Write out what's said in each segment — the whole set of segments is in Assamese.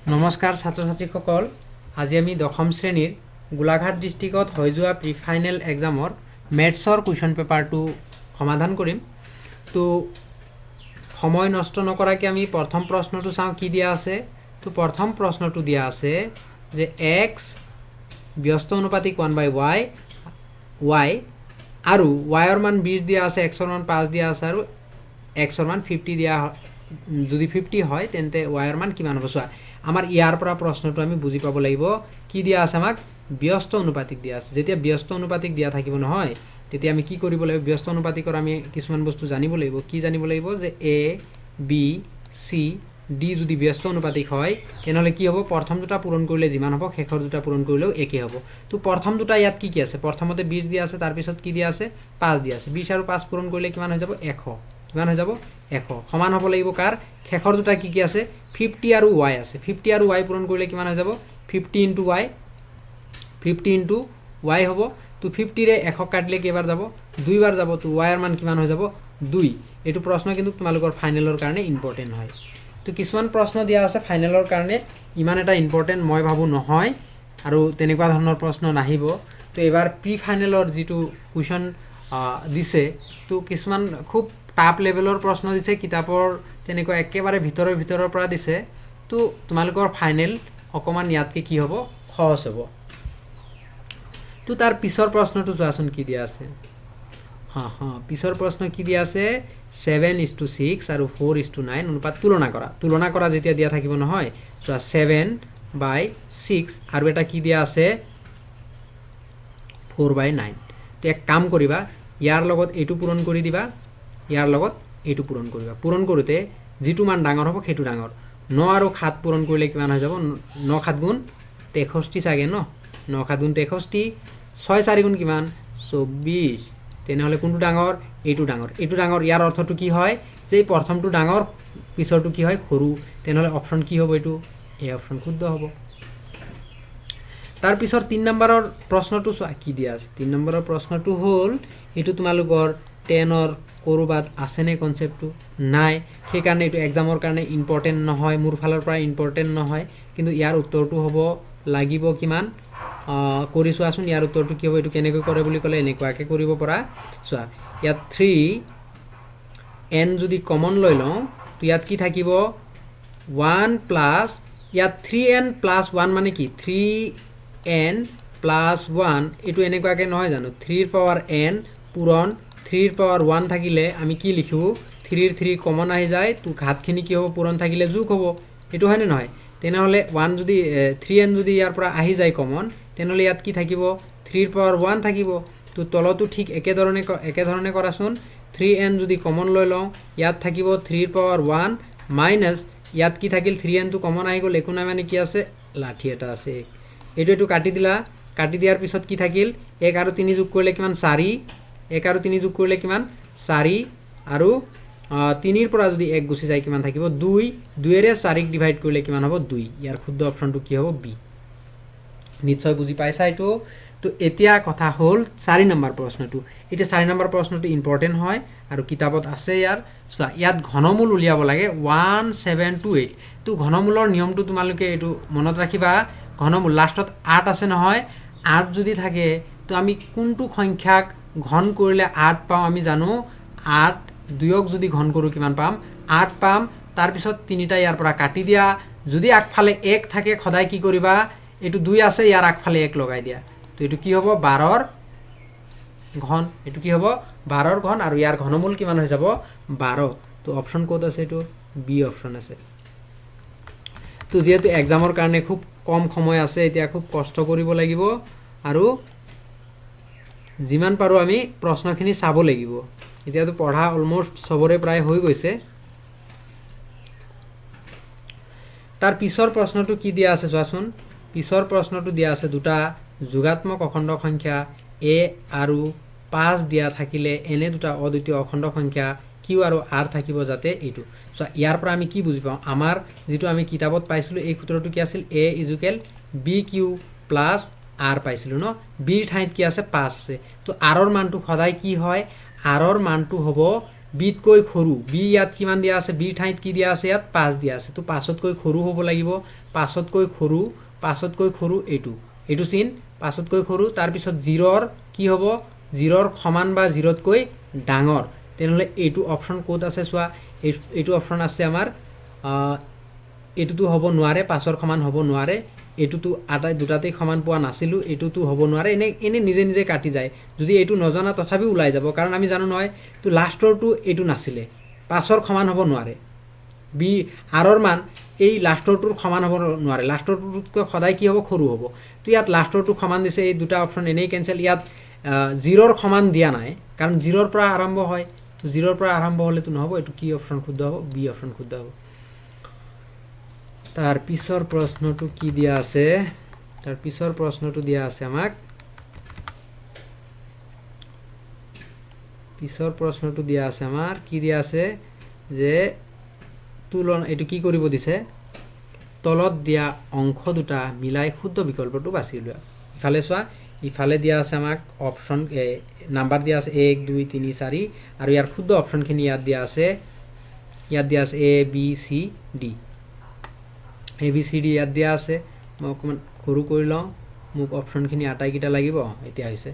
নমস্কাৰ ছাত্ৰ ছাত্ৰীসকল, আজি আমি দশম শ্ৰেণীৰ গোলাঘাট ডিষ্ট্ৰিক্টত হৈ যোৱা প্ৰি ফাইনেল এক্সামৰ মেথছৰ কুৱেশ্যন পেপাৰটো সমাধান কৰিম। তো সময় নষ্ট নকৰাকৈ আমি প্ৰথম প্ৰশ্নটো চাওঁ কি দিয়া আছে। তো প্ৰথম প্ৰশ্নটো দিয়া আছে যে এক্স ব্যস্ত অনুপাতিক 1/y y আৰু ৱাইৰ মান 20 দিয়া আছে, এক্সৰ মান 5 দিয়া আছে আৰু এক্সৰ মান 50 দিয়া। যদি 50 হয় তেন্তে ৱাইৰ মান কিমান হ'ব? চোৱা, আমাৰ ইয়াৰ পৰা প্ৰশ্নটো আমি বুজি পাব লাগিব কি দিয়া আছে, আমাক ব্যস্ত অনুপাতিক দিয়া আছে। যেতিয়া ব্যস্ত অনুপাতিক দিয়া থাকিব নহয় তেতিয়া আমি কি কৰিব লাগিব, ব্যস্ত অনুপাতিকৰ আমি কিছুমান বস্তু জানিব লাগিব। কি জানিব লাগিব যে এ বি চি ডি যদি ব্যস্ত অনুপাতিক হয় তেনেহ'লে কি হ'ব, প্ৰথম দুটা পূৰণ কৰিলে যিমান হ'ব শেষৰ দুটা পূৰণ কৰিলেও একে হ'ব। তো প্ৰথম দুটা ইয়াত কি কি আছে, প্ৰথমতে 20 দিয়া আছে, তাৰপিছত কি দিয়া আছে 5 দিয়া আছে। 20 আৰু 5 পূৰণ কৰিলে কিমান হৈ যাব 100। কিমান হৈ যাব 100। সমান হ'ব লাগিব কাৰ, শেষৰ দুটা কি কি আছে 50 আৰু y আছে। 50 আৰু y পূৰণ কৰিলে কিমান হৈ যাব 50 × y, 50 × y হ'ব। তো 50ৰে 100 কাটিলে কেইবাৰ যাব, 2 বাৰ যাব। তো y ৰ মান কিমান হৈ যাব 2। এইটো প্ৰশ্ন কিন্তু তোমালোকৰ ফাইনেলৰ কাৰণে ইম্পৰ্টেণ্ট হয়। তো কিছুমান প্ৰশ্ন দিয়া আছে ফাইনেলৰ কাৰণে ইমান এটা ইম্পৰ্টেণ্ট মই ভাবোঁ নহয়, আৰু তেনেকুৱা ধৰণৰ প্ৰশ্ন নাহিব। তো এইবাৰ প্ৰি ফাইনেলৰ যিটো কুৱেশ্যন দিছে, তো কিছুমান খুব টাপ লেভেলৰ প্ৰশ্ন দিছে, কিতাপৰ তেনেকুৱা একেবাৰে ভিতৰৰ পৰা দিছে। তো তোমালোকৰ ফাইনেল অকণমান ইয়াতকৈ কি হ'ব, সহজ হ'ব। তো তাৰ পিছৰ প্ৰশ্নটো চোৱাচোন কি দিয়া আছে। পিছৰ প্ৰশ্ন কি দিয়া আছে, 7:6 আৰু 4:9 অনুপাত তুলনা কৰা যেতিয়া দিয়া থাকিব নহয়, চোৱা 7/6 আৰু এটা কি দিয়া আছে 4/9। তো এক কাম কৰিবা, ইয়াৰ লগত এইটো পূৰণ কৰি দিবা, ইয়াৰ লগত এইটো পূৰণ কৰিবা। পূৰণ কৰোঁতে যিটো মান ডাঙৰ হ'ব সেইটো ডাঙৰ। 9 আৰু 7 পূৰণ কৰিলে কিমান হৈ যাব, 9 7 গুণ 63 চাগে ন, 9 7 গুণ 63, 6 4 গুণ কিমান 24। তেনেহ'লে কোনটো ডাঙৰ, এইটো ডাঙৰ। এইটো ডাঙৰ, ইয়াৰ অৰ্থটো কি হয় যে এই প্ৰথমটো ডাঙৰ পিছৰটো কি হয় সৰু। তেনেহ'লে অপশ্যন কি হ'ব, এইটো এই অপশ্যন শুদ্ধ হ'ব। তাৰপিছত 3 নম্বৰৰ প্ৰশ্নটো চোৱা কি দিয়া আছে। 3 নম্বৰৰ প্ৰশ্নটো হ'ল, এইটো তোমালোকৰ 10ৰ ক'ৰবাত আছেনে কনচেপ্টটো, নাই। সেইকাৰণে এইটো এক্সামৰ কাৰণে ইম্পৰ্টেণ্ট নহয়, মোৰ ফালৰ পৰা ইম্পৰ্টেণ্ট নহয়। কিন্তু ইয়াৰ উত্তৰটো হ'ব লাগিব কিমান, কৰি চোৱাচোন ইয়াৰ উত্তৰটো কি হ'ব। এইটো কেনেকৈ কৰে বুলি ক'লে এনেকুৱাকৈ কৰিব পৰা। চোৱা, ইয়াত 3n যদি কমন লৈ লওঁ তো ইয়াত কি থাকিব 1 প্লাছ, ইয়াত 3n + 1 মানে কি 3n + 1। এইটো এনেকুৱাকৈ নহয় জানো, 3 ৰ পাৱাৰ n পূৰণ 3 ৰ পাৱাৰ 1 থাকিলে আমি কি লিখোঁ, 3 ৰ 3 কমন আহি যায়, তো ঘাতখিনি কি হ'ব পূৰণ থাকিলে যোগ হ'ব। এইটো হয়নে নহয়? তেনেহ'লে 1 যদি 3n যদি ইয়াৰ পৰা আহি যায় কমন, তেনেহ'লে ইয়াত কি থাকিব 3 ৰ পাৱাৰ 1 থাকিব। তো তলতো ঠিক একেধৰণে কৰাচোন। 3n যদি কমন লৈ লওঁ ইয়াত থাকিব 3 ৰ পাৱাৰ 1 মাইনাছ ইয়াত কি থাকিল 3nটো কমন আহি গ'ল, একো নাই মানে কি আছে লাঠি এটা আছে। এইটো কাটি দিলা, কাটি দিয়াৰ পিছত কি থাকিল 1 আৰু 3 যোগ কৰিলে কিমান 4, 1 আৰু 3 যোগ কৰিলে কিমান 4, আৰু 3ৰ পৰা যদি 1 গুচি যায় কিমান থাকিব 2, 2ৰে 4ক ডিভাইড কৰিলে কিমান হ'ব 2। ইয়াৰ শুদ্ধ অপশ্যনটো কি হ'ব বি। নিশ্চয় বুজি পাইছা এইটো। তো এতিয়া কথা হ'ল 4 নম্বৰ প্ৰশ্নটো। এতিয়া 4 নম্বৰ প্ৰশ্নটো ইম্পৰ্টেণ্ট হয় আৰু কিতাপত আছে ইয়াৰ। চোৱা, ইয়াত ঘনমূল উলিয়াব লাগে 1728। তো ঘনমূলৰ নিয়মটো তোমালোকে এইটো মনত ৰাখিবা। ঘনমূল লাষ্টত 8 আছে নহয়, 8 যদি থাকে তো আমি কোনটো সংখ্যাক ঘন কৰিলে 8 পাওঁ আমি জানো। 8 2ক যদি ঘন কৰোঁ কিমান পাম 8 পাম। তাৰপিছত 3টা ইয়াৰ পৰা কাটি দিয়া। যদি আগফালে 1 থাকে সদায় কি কৰিবা, এইটো 2 আছে ইয়াৰ আগফালে 1 লগাই দিয়া। তো এইটো কি হ'ব 12ৰ ঘন। এইটো কি হ'ব 12ৰ ঘন, আৰু ইয়াৰ ঘনমূল কিমান হৈ যাব 12। তো অপশ্যন ক'ত আছে, এইটো বি অপশ্যন আছে। তো যিহেতু এক্সামৰ কাৰণে খুব কম সময় আছে, এতিয়া খুব কষ্ট কৰিব লাগিব আৰু যিমান পাৰোঁ আমি প্ৰশ্নখিনি চাব লাগিব। এতিয়াতো পঢ়া অলম'ষ্ট চবৰে প্ৰায় হৈ গৈছে। তাৰ পিছৰ প্ৰশ্নটো কি দিয়া আছে চোৱাচোন। পিছৰ প্ৰশ্নটো দিয়া আছে দুটা যোগাত্মক অখণ্ড সংখ্যা a আৰু 5 দিয়া থাকিলে এনে দুটা অদ্বিতীয় অখণ্ড সংখ্যা q আৰু r থাকিব যাতে এইটো। চ' ইয়াৰ পৰা আমি কি বুজি পাওঁ, আমাৰ যিটো আমি কিতাপত পাইছিলোঁ এই সূত্ৰটো কি আছিল, a = bq + r পাইছিলোঁ ন। বিৰ ঠাইত কি আছে 5 আছে। তো r ৰ মানটো সদায় কি হয়, r ৰ মানটো হ'ব বিতকৈ সৰু বি ইয়াত কিমান দিয়া আছে বিৰ ঠাইত কি দিয়া আছে ইয়াত 5 দিয়া আছে তো 5তকৈ সৰু হ'ব লাগিব 5তকৈ সৰু এইটো চিন 5তকৈ সৰু তাৰ পিছত 0ৰ কি হ'ব 0ৰ সমান বা 0তকৈ ডাঙৰ তেনেহলে এইটো অপচন কোড আছে চোৱা এইটো অপচন আছে আমাৰ এইটোতো হ'ব নোৱাৰে 5ৰ সমান হ'ব নোৱাৰে এইটোতো আটাই দুটাতেই সমান পোৱা নাছিলো এইটোতো হ'ব নোৱাৰে এনে নিজে নিজে কাটি যায় যদি এইটো নজনা তথাপি ওলাই যাব কাৰণ আমি জানো নহয় তো লাষ্টৰটো এইটো নাছিলে 5ৰ সমান হ'ব নোৱাৰে বি আৰৰ মান এই লাষ্টৰটোৰ সমান হ'ব নোৱাৰে লাষ্টৰটোতকৈ সদায় কি হ'ব সৰু হ'ব তো ইয়াত লাষ্টৰটো সমান দিছে এই দুটা অপচন এনেই কেনসেল ইয়াত 0ৰ সমান দিয়া নাই কাৰণ 0ৰ পৰা আৰম্ভ হয় তো 0ৰ পৰা আৰম্ভ হলে তো নহব এটো কি অপচন শুদ্ধ হ'ব বি অপচন শুদ্ধ হ'ব তার পিছৰ প্ৰশ্নটো কি দিয়া আছে তাৰ পিছৰ প্ৰশ্নটো দিয়া আছে আমাক পিছৰ প্ৰশ্নটো দিয়া আছে আমাৰ কি দিয়া আছে যে তুলনা এটো কি কৰিব দিছে তলত দিয়া অংশ দুটা মিলাই শুদ্ধ বিকল্পটো বাছি লোৱা ইফালে চোৱা ইফালে দিয়া আছে আমাক অপচন নাম্বাৰ দিয়া আছে 1 2 3 4 আৰু ইয়াৰ শুদ্ধ অপচনখিনি ইয়াত দিয়া আছে A B C D ABCD ইয়াত দিয়া আছে মই অকমান সৰু কৰি লওঁ মোক অপচনখিনি আটাইকিটা লাগিব এতিয়া হৈছে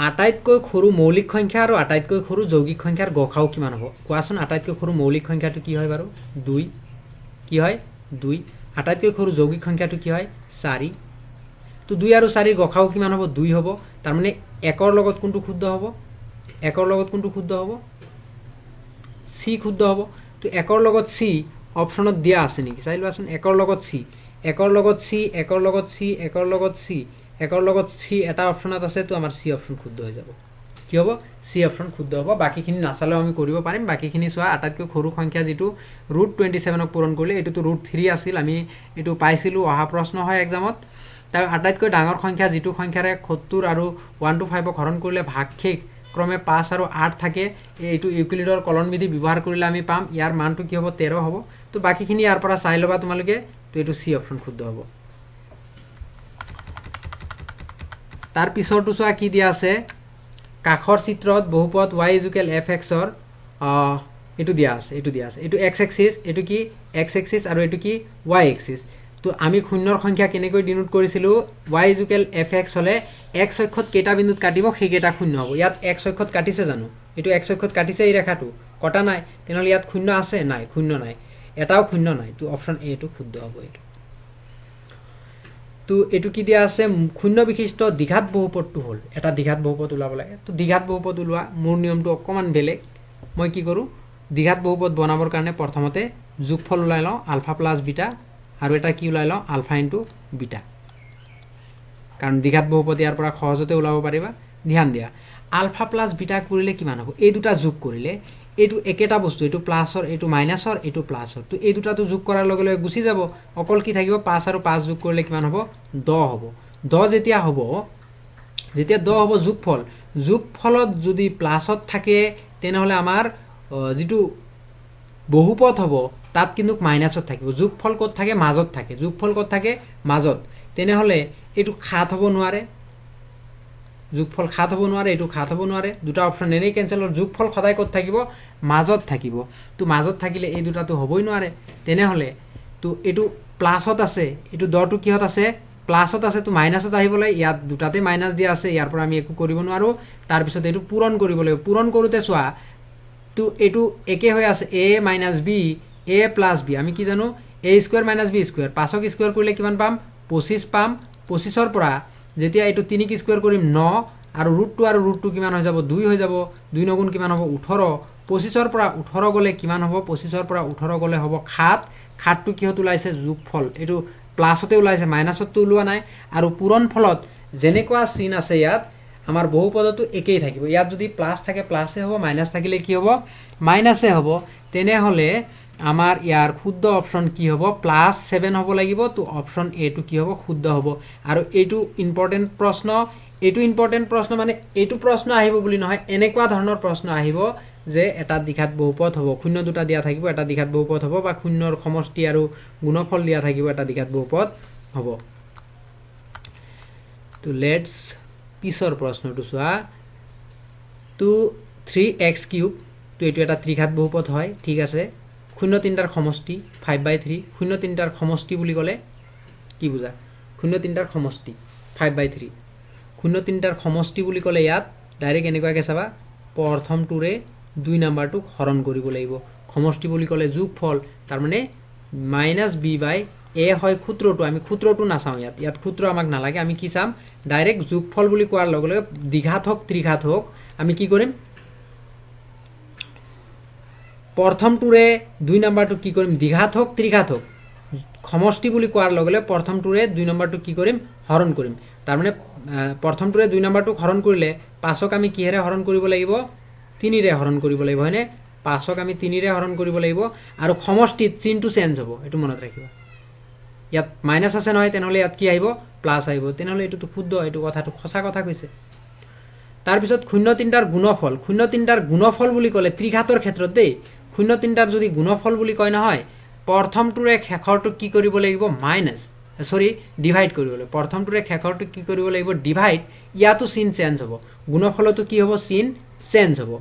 আটাইতকৈ সৰু মৌলিক সংখ্যা আৰু আটাইতকৈ সৰু যৌগিক সংখ্যাৰ গসাউ কিমান হ'ব কোৱাচোন আটাইতকৈ সৰু মৌলিক সংখ্যাটো কি হয় বাৰু 2 কি হয় 2 আটাইতকৈ সৰু যৌগিক সংখ্যাটো কি হয় 4 তো 2 আৰু 4 ৰ গসাউ কিমান হ'ব 2 হ'ব তাৰ মানে 1 ৰ লগত কোনটো শুদ্ধ হ'ব 1 ৰ লগত কোনটো শুদ্ধ হ'ব C শুদ্ধ হ'ব তো 1 ৰ লগত C অপচনত দিয়া আছে নেকি চাই লোৱাচোন 1 ৰ লগত C 1 ৰ লগত C 1 ৰ লগত C 1 ৰ লগত C 1 ৰ লগত C এটা অপচনত আছে তো আমাৰ C অপচন শুদ্ধ হৈ যাব কি হ'ব C অপচন শুদ্ধ হ'ব বাকিখিনি নাচালেও আমি কৰিব পাৰিম বাকিখিনি চোৱা আটাইতকৈ সৰু সংখ্যা যেটো √27 ক পূৰণ কৰিলে এটোতো √3 আছিল আমি এটো পাইছিলো অহা প্ৰশ্ন হয় এক্সামত তাৰ আটাইতকৈ ডাঙৰ সংখ্যা যেটো সংখ্যাৰে 70 আৰু 1 to 5 ক হৰণ কৰিলে ভাগশেষ ক্ৰমে 5 আৰু 8 থাকে এইটো ইউক্লিডৰ কলন বিধি ব্যৱহাৰ কৰিলে আমি পাম ইয়াৰ মানটো কি হ'ব 13 হ'ব তো বাকিখিনি ইয়াৰ পৰা চাই লবা তোমালোকে তো এটো C অপচন শুদ্ধ হ'ব তাৰ পিছৰটো চোৱা কি দিয়া আছে কাখৰ চিত্ৰত বহুপদ y = fx ৰ এটো দিয়া আছে এটো x axis এটো কি x axis আৰু এটো কি y axis তো আমি শূন্যৰ সংখ্যা কেনেকৈ ডিনোট কৰিছিলো y = fx হলে x অক্ষত কেটা বিন্দুত কাটিব হেকেটা শূন্য হ'ব ইয়াত x অক্ষত কাটিছে জানো এটো x অক্ষত কাটিছে এই ৰেখাটো কটা নাই তেনেহলে ইয়াত শূন্য আছে নাই শূন্য নাই এটাও শূন্য নাই তো অপচন এ টো শুদ্ধ হ'ব এটো তো এটো কি দিয়া আছে শূন্য বিশিষ্ট দ্বিঘাত বহুপদটো হল এটা দ্বিঘাত বহুপদ উলাব লাগে তো দ্বিঘাত বহুপদ উলোৱা মোৰ নিয়মটো অকমান বেলেগ মই কি কৰো দ্বিঘাত বহুপদ বনাবৰ কাৰণে প্ৰথমতে যোগফল উলাই লওঁ আলফা + বিটা আৰু এটা কি উলাই লওঁ আলফা * বিটা কাৰণ দ্বিঘাত বহুপদ ইয়াৰ পৰা সহজতে উলাব পাৰিবা ধ্যান দিয়া আলফা + বিটা কৰিলে কিমান হ'ব এই দুটা যোগ কৰিলে এইটো একেটা বস্তু এইটো প্লাসৰ এইটো মাইনাসৰ এইটো প্লাসৰ তো এই দুটাটো যোগ কৰাৰ লগে লগে গুছি যাব অকল কি থাকিব 5 আৰু 5 যোগ কৰিলে কিমান হ'ব 10 হ'ব 10 যেতিয়া 10 হ'ব যোগফলত যদি প্লাসত থাকে তেনেহলে আমাৰ যেটো বহুপদ হ'ব তাত কিন্তু মাইনাসত থাকিব যোগফল কত থাকে মাজত তেনেহলে এইটো খাত হ'ব নোৱাৰে যোগফল খাত হ'ব নোৱাৰে এটো খাত হ'ব নোৱাৰে দুটা অপচন এনেই কেনসেল হ'ল যোগফল সদায় কত থাকিব মাজত থাকিব তো মাজত থাকিলে এই দুটাটো হ'বই নোৱাৰে তেনেহলে তো এটো প্লাসত আছে এটো দটো কিহত আছে প্লাসত আছে তো মাইনাসত আহিবলৈ ইয়াত দুটাতে মাইনাস দিয়া আছে ইয়াৰ পৰা আমি একো কৰিব নোৱাৰো তাৰ পিছত এটো পূৰণ কৰিব লাগিব পূৰণ কৰোতে চোৱা তো এটো একে হৈ আছে a - b a + b আমি কি জানো a² - b² 5ক স্কয়ার কৰিলে কিমান পাম 25 পাম 25ৰ পৰা যেতিয়া এটো 3 ক স্কয়াৰ কৰিম 9 আৰু √2 আৰু √2 কিমান হৈ যাব 2 হৈ যাব 2 * 9 কিমান হ'ব 18 25ৰ পৰা 18 গলে কিমান হ'ব 25ৰ পৰা 18 গলে হ'ব খাতটো কিহত ওলাইছে যোগফল এটো প্লাসতে ওলাইছে মাইনাসত ওলোৱা নাই আৰু পূৰণ ফলত যেনেকুৱা চিন আছে ইয়াত আমাৰ বহুপদটো একেই থাকিব ইয়াত যদি প্লাস থাকে প্লাসে হ'ব মাইনাস থাকিলে কি হ'ব মাইনাসে হ'ব তেনেহলে আমাৰ ইয়াৰ শুদ্ধ অপচন কি হ'ব +7 হ'ব লাগিব তো অপচন এ টো কি হ'ব শুদ্ধ হ'ব আৰু এইটো ইম্পৰ্টেন্ট প্ৰশ্ন মানে এইটো প্ৰশ্ন আহিব বুলি নহয় এনেকুৱা ধৰণৰ প্ৰশ্ন আহিব যে এটা দ্বিঘাত বহুপদ হ'ব শূন্য দুটা দিয়া থাকিব এটা দ্বিঘাত বহুপদ হ'ব বা শূন্যৰ সমষ্টি আৰু গুণফল দিয়া থাকিব এটা দ্বিঘাত বহুপদ হ'ব তো লেটস পিছৰ প্ৰশ্নটো চোৱা তো 3x³ তো এইটো এটা ত্ৰিঘাত বহুপদ হয় ঠিক আছে 0 সমষ্টি 5/3 0 সমষ্টি বুলি ক'লে কি বুজা 0 সমষ্টি 5/3 0 সমষ্টি বুলি ক'লে ইয়াত ডাইৰেক্ট এনেকুৱাকৈ চাবা প্ৰথমটোৰে 2 নাম্বাৰটোক হৰণ কৰিব লাগিব সমষ্টি বুলি ক'লে যোগফল তাৰ মানে -b/a হয় সূত্ৰটো আমি সূত্ৰটো নাচাওঁ ইয়াত সূত্ৰ আমাক নালাগে আমি কি চাম ডাইৰেক্ট যোগফল বুলি কোৱাৰ লগে লগে দ্বিঘাত হোক ত্ৰিঘাত হোক আমি কি কৰিম প্ৰথমটোৰে 2 নাম্বাৰটো কি কৰিম দ্বিঘাত হোক ত্ৰিঘাত হোক সমষ্টি বুলি কোৱাৰ লগে লগে প্ৰথমটোৰে 2 নাম্বাৰটো কি কৰিম হৰণ কৰিম তাৰ মানে প্ৰথমটোৰে 2 নাম্বাৰটো হৰণ কৰিলে 5ক আমি কিহেৰে হৰণ কৰিব লাগিব 3ৰে হৰণ কৰিব লাগিব হয়নে 5ক আমি 3ৰে হৰণ কৰিব লাগিব আৰু সমষ্টিত চিহ্নটো চেঞ্জ হ'ব এটো মনত ৰাখিবা ইয়াত মাইনাস আছে নহয় তেনেহলে ইয়াত কি আহিব প্লাস আহিব তেনেহলে এটো তো শুদ্ধ এটো কথাটো সঁচা কথা কৈছে তাৰ পিছত 0 গুণফল 0 গুণফল বুলি ক'লে ত্ৰিঘাতৰ ক্ষেত্ৰত দেই 0 যদি গুণফল বুলি কয় নহয় প্ৰথমটোৰে শেষৰটো কি কৰিব লাগিব ডিভাইড কৰিব লাগিব প্ৰথমটোৰে শেষৰটো কি কৰিব লাগিব ডিভাইড ইয়াতো চিহ্ন চেঞ্জ হ'ব গুণফলটো কি হ'ব চিহ্ন চেঞ্জ হ'ব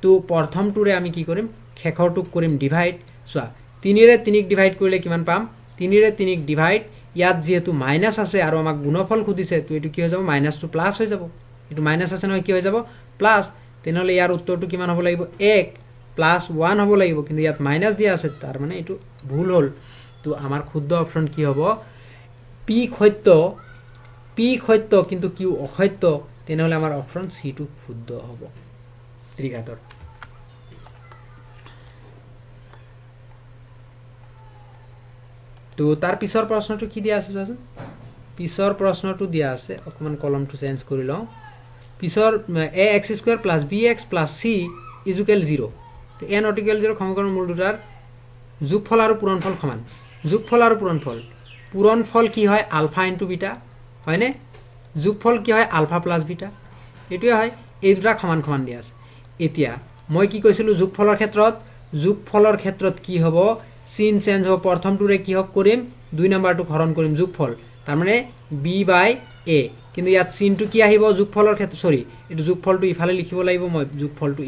তো প্ৰথমটোৰে আমি কি কৰিম শেষৰটো কৰিম ডিভাইড চোৱা 3ৰে 3ক ডিভাইড কৰিলে কিমান পাম 3ৰে 3ক ডিভাইড ইয়াত যেহেতু মাইনাস আছে আৰু আমাক গুণফল খুদিছে তো এটো কি হৈ যাব মাইনাসটো প্লাস হৈ যাব এটো মাইনাস আছে নহয় কি হৈ যাব প্লাস তেনেহলে ইয়াৰ উত্তৰটো কিমান হ'ব লাগিব 1 + 1 হ'ব লাগিব কিন্তু ইয়াত মাইনাস দিয়া আছে তাৰ মানে এটো ভুল হ'ল তো আমাৰ শুদ্ধ অপচন কি হ'ব p সত্য কিন্তু q অসত্য তেনেহলে আমাৰ অপচন c টো শুদ্ধ হ'ব ত্ৰিঘাতৰ তো তাৰ পিছৰ প্ৰশ্নটো কি দিয়া আছে চোৱাচোন পিছৰ প্ৰশ্নটো দিয়া আছে অকমান কলমটো চেঞ্জ কৰি লওঁ পিছৰ ax² + bx + c = 0 তো n = 0 সমীকৰণৰ মূল দুটাৰ যোগফল আৰু পূৰণফল সমান যোগফল আৰু পূৰণফল কি হয় আলফা * বিটা হয়নে যোগফল কি হয় আলফা + বিটা এটোই হয় এই দুটা সমান সমান দিয়া আছে এতিয়া মই কি কৈছিলো যোগফলৰ ক্ষেত্ৰত কি হ'ব চিন চেঞ্জ হ'ব প্ৰথমটোৰে কি হক কৰিম 2 নাম্বাৰটো হৰণ কৰিম যোগফল তাৰ মানে b/a কিন্তু ইয়াত চিনটো কি আহিব যোগফলৰ ক্ষেত্ৰত সৰি এটো যোগফলটো ইফালে লিখিব লাগিব মই যোগফলটো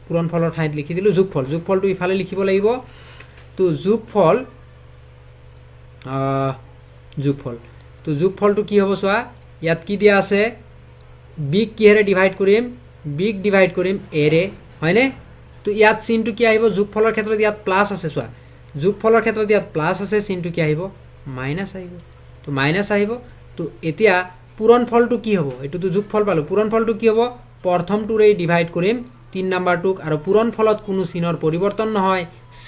পূৰণফলৰ ঠাইত লিখি দিলো যোগফলটো ইফালে লিখিব লাগিব তো যোগফলটো কি হ'ব চোৱা ইয়াত কি দিয়া আছে b কিহেৰে ডিভাইড কৰিম a ৰে হয়নে তো ইয়াত চিনটো কি আহিব যোগফলৰ ক্ষেত্ৰত ইয়াত প্লাস আছে চোৱা যোগফলৰ ক্ষেত্ৰত ইয়াত প্লাস আছে চিনটো কি আহিব মাইনাস আহিব তো এতিয়া পূৰণফলটো কি হ'ব এটো তো যোগফল পালো পূৰণফলটো কি হ'ব প্ৰথমটোৰে ডিভাইড কৰিম 3 নাম্বাৰটোক আৰু পূৰণফলত কোনো চিনৰ পৰিৱৰ্তন নহয় c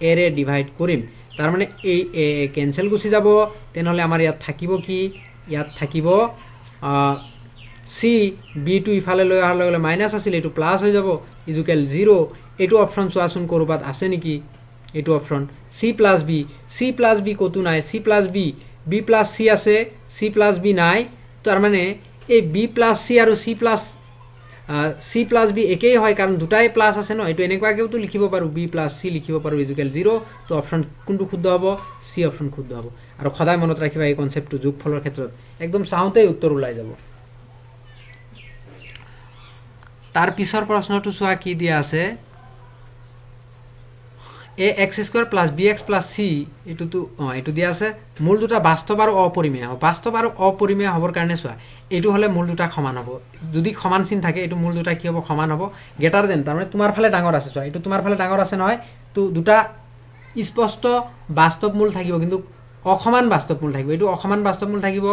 a ৰে ডিভাইড কৰিম তাৰ মানে এই কেনসেল গুছি যাব তেনেহলে আমাৰ ইয়াত থাকিব কি ইয়াত থাকিব c b টো ইফালে লৈ অহাৰ লগে মাইনাস আছিল এটো প্লাস হৈ যাব = 0 এটো অপচন চোৱাচোন কৰবাত আছে নেকি এটো অপচন c + b কত নাই c + b + c আছে c + b নাই তাৰ মানে এই b + c আৰু c + b একেই হয় কাৰণ দুটাই প্লাস আছে ন এটো এনেকুৱাকেও তো লিখিব পাৰো b + c লিখিব পাৰো = 0 তো অপচন কোনটো শুদ্ধ হ'ব c অপচন শুদ্ধ হ'ব আৰু সদায় মনত ৰাখিবা এই কনসেপ্টটো যোগফলৰ ক্ষেত্ৰত একদম চাওঁতেই উত্তৰ ওলাই যাব তাৰ পিছৰ প্ৰশ্নটো চোৱা কি দিয়া আছে ax² + bx + c এটো দিয়া আছে মূল দুটা বাস্তৱ আৰু অপৰিমেয় হ'বৰ কাৰণে চোৱা এটো হলে মূল দুটা সমান হ'ব যদি সমান চিন থাকে এটো মূল দুটা কি হ'ব সমান হ'ব গ্ৰেটাৰ দেন তাৰ মানে তোমাৰ ফালে ডাঙৰ আছে চোৱা এটো তোমাৰ ফালে ডাঙৰ আছে নহয় তো দুটা স্পষ্ট বাস্তৱ মূল থাকিব কিন্তু অসমান বাস্তৱ মূল থাকিব এটো অসমান বাস্তৱ মূল থাকিব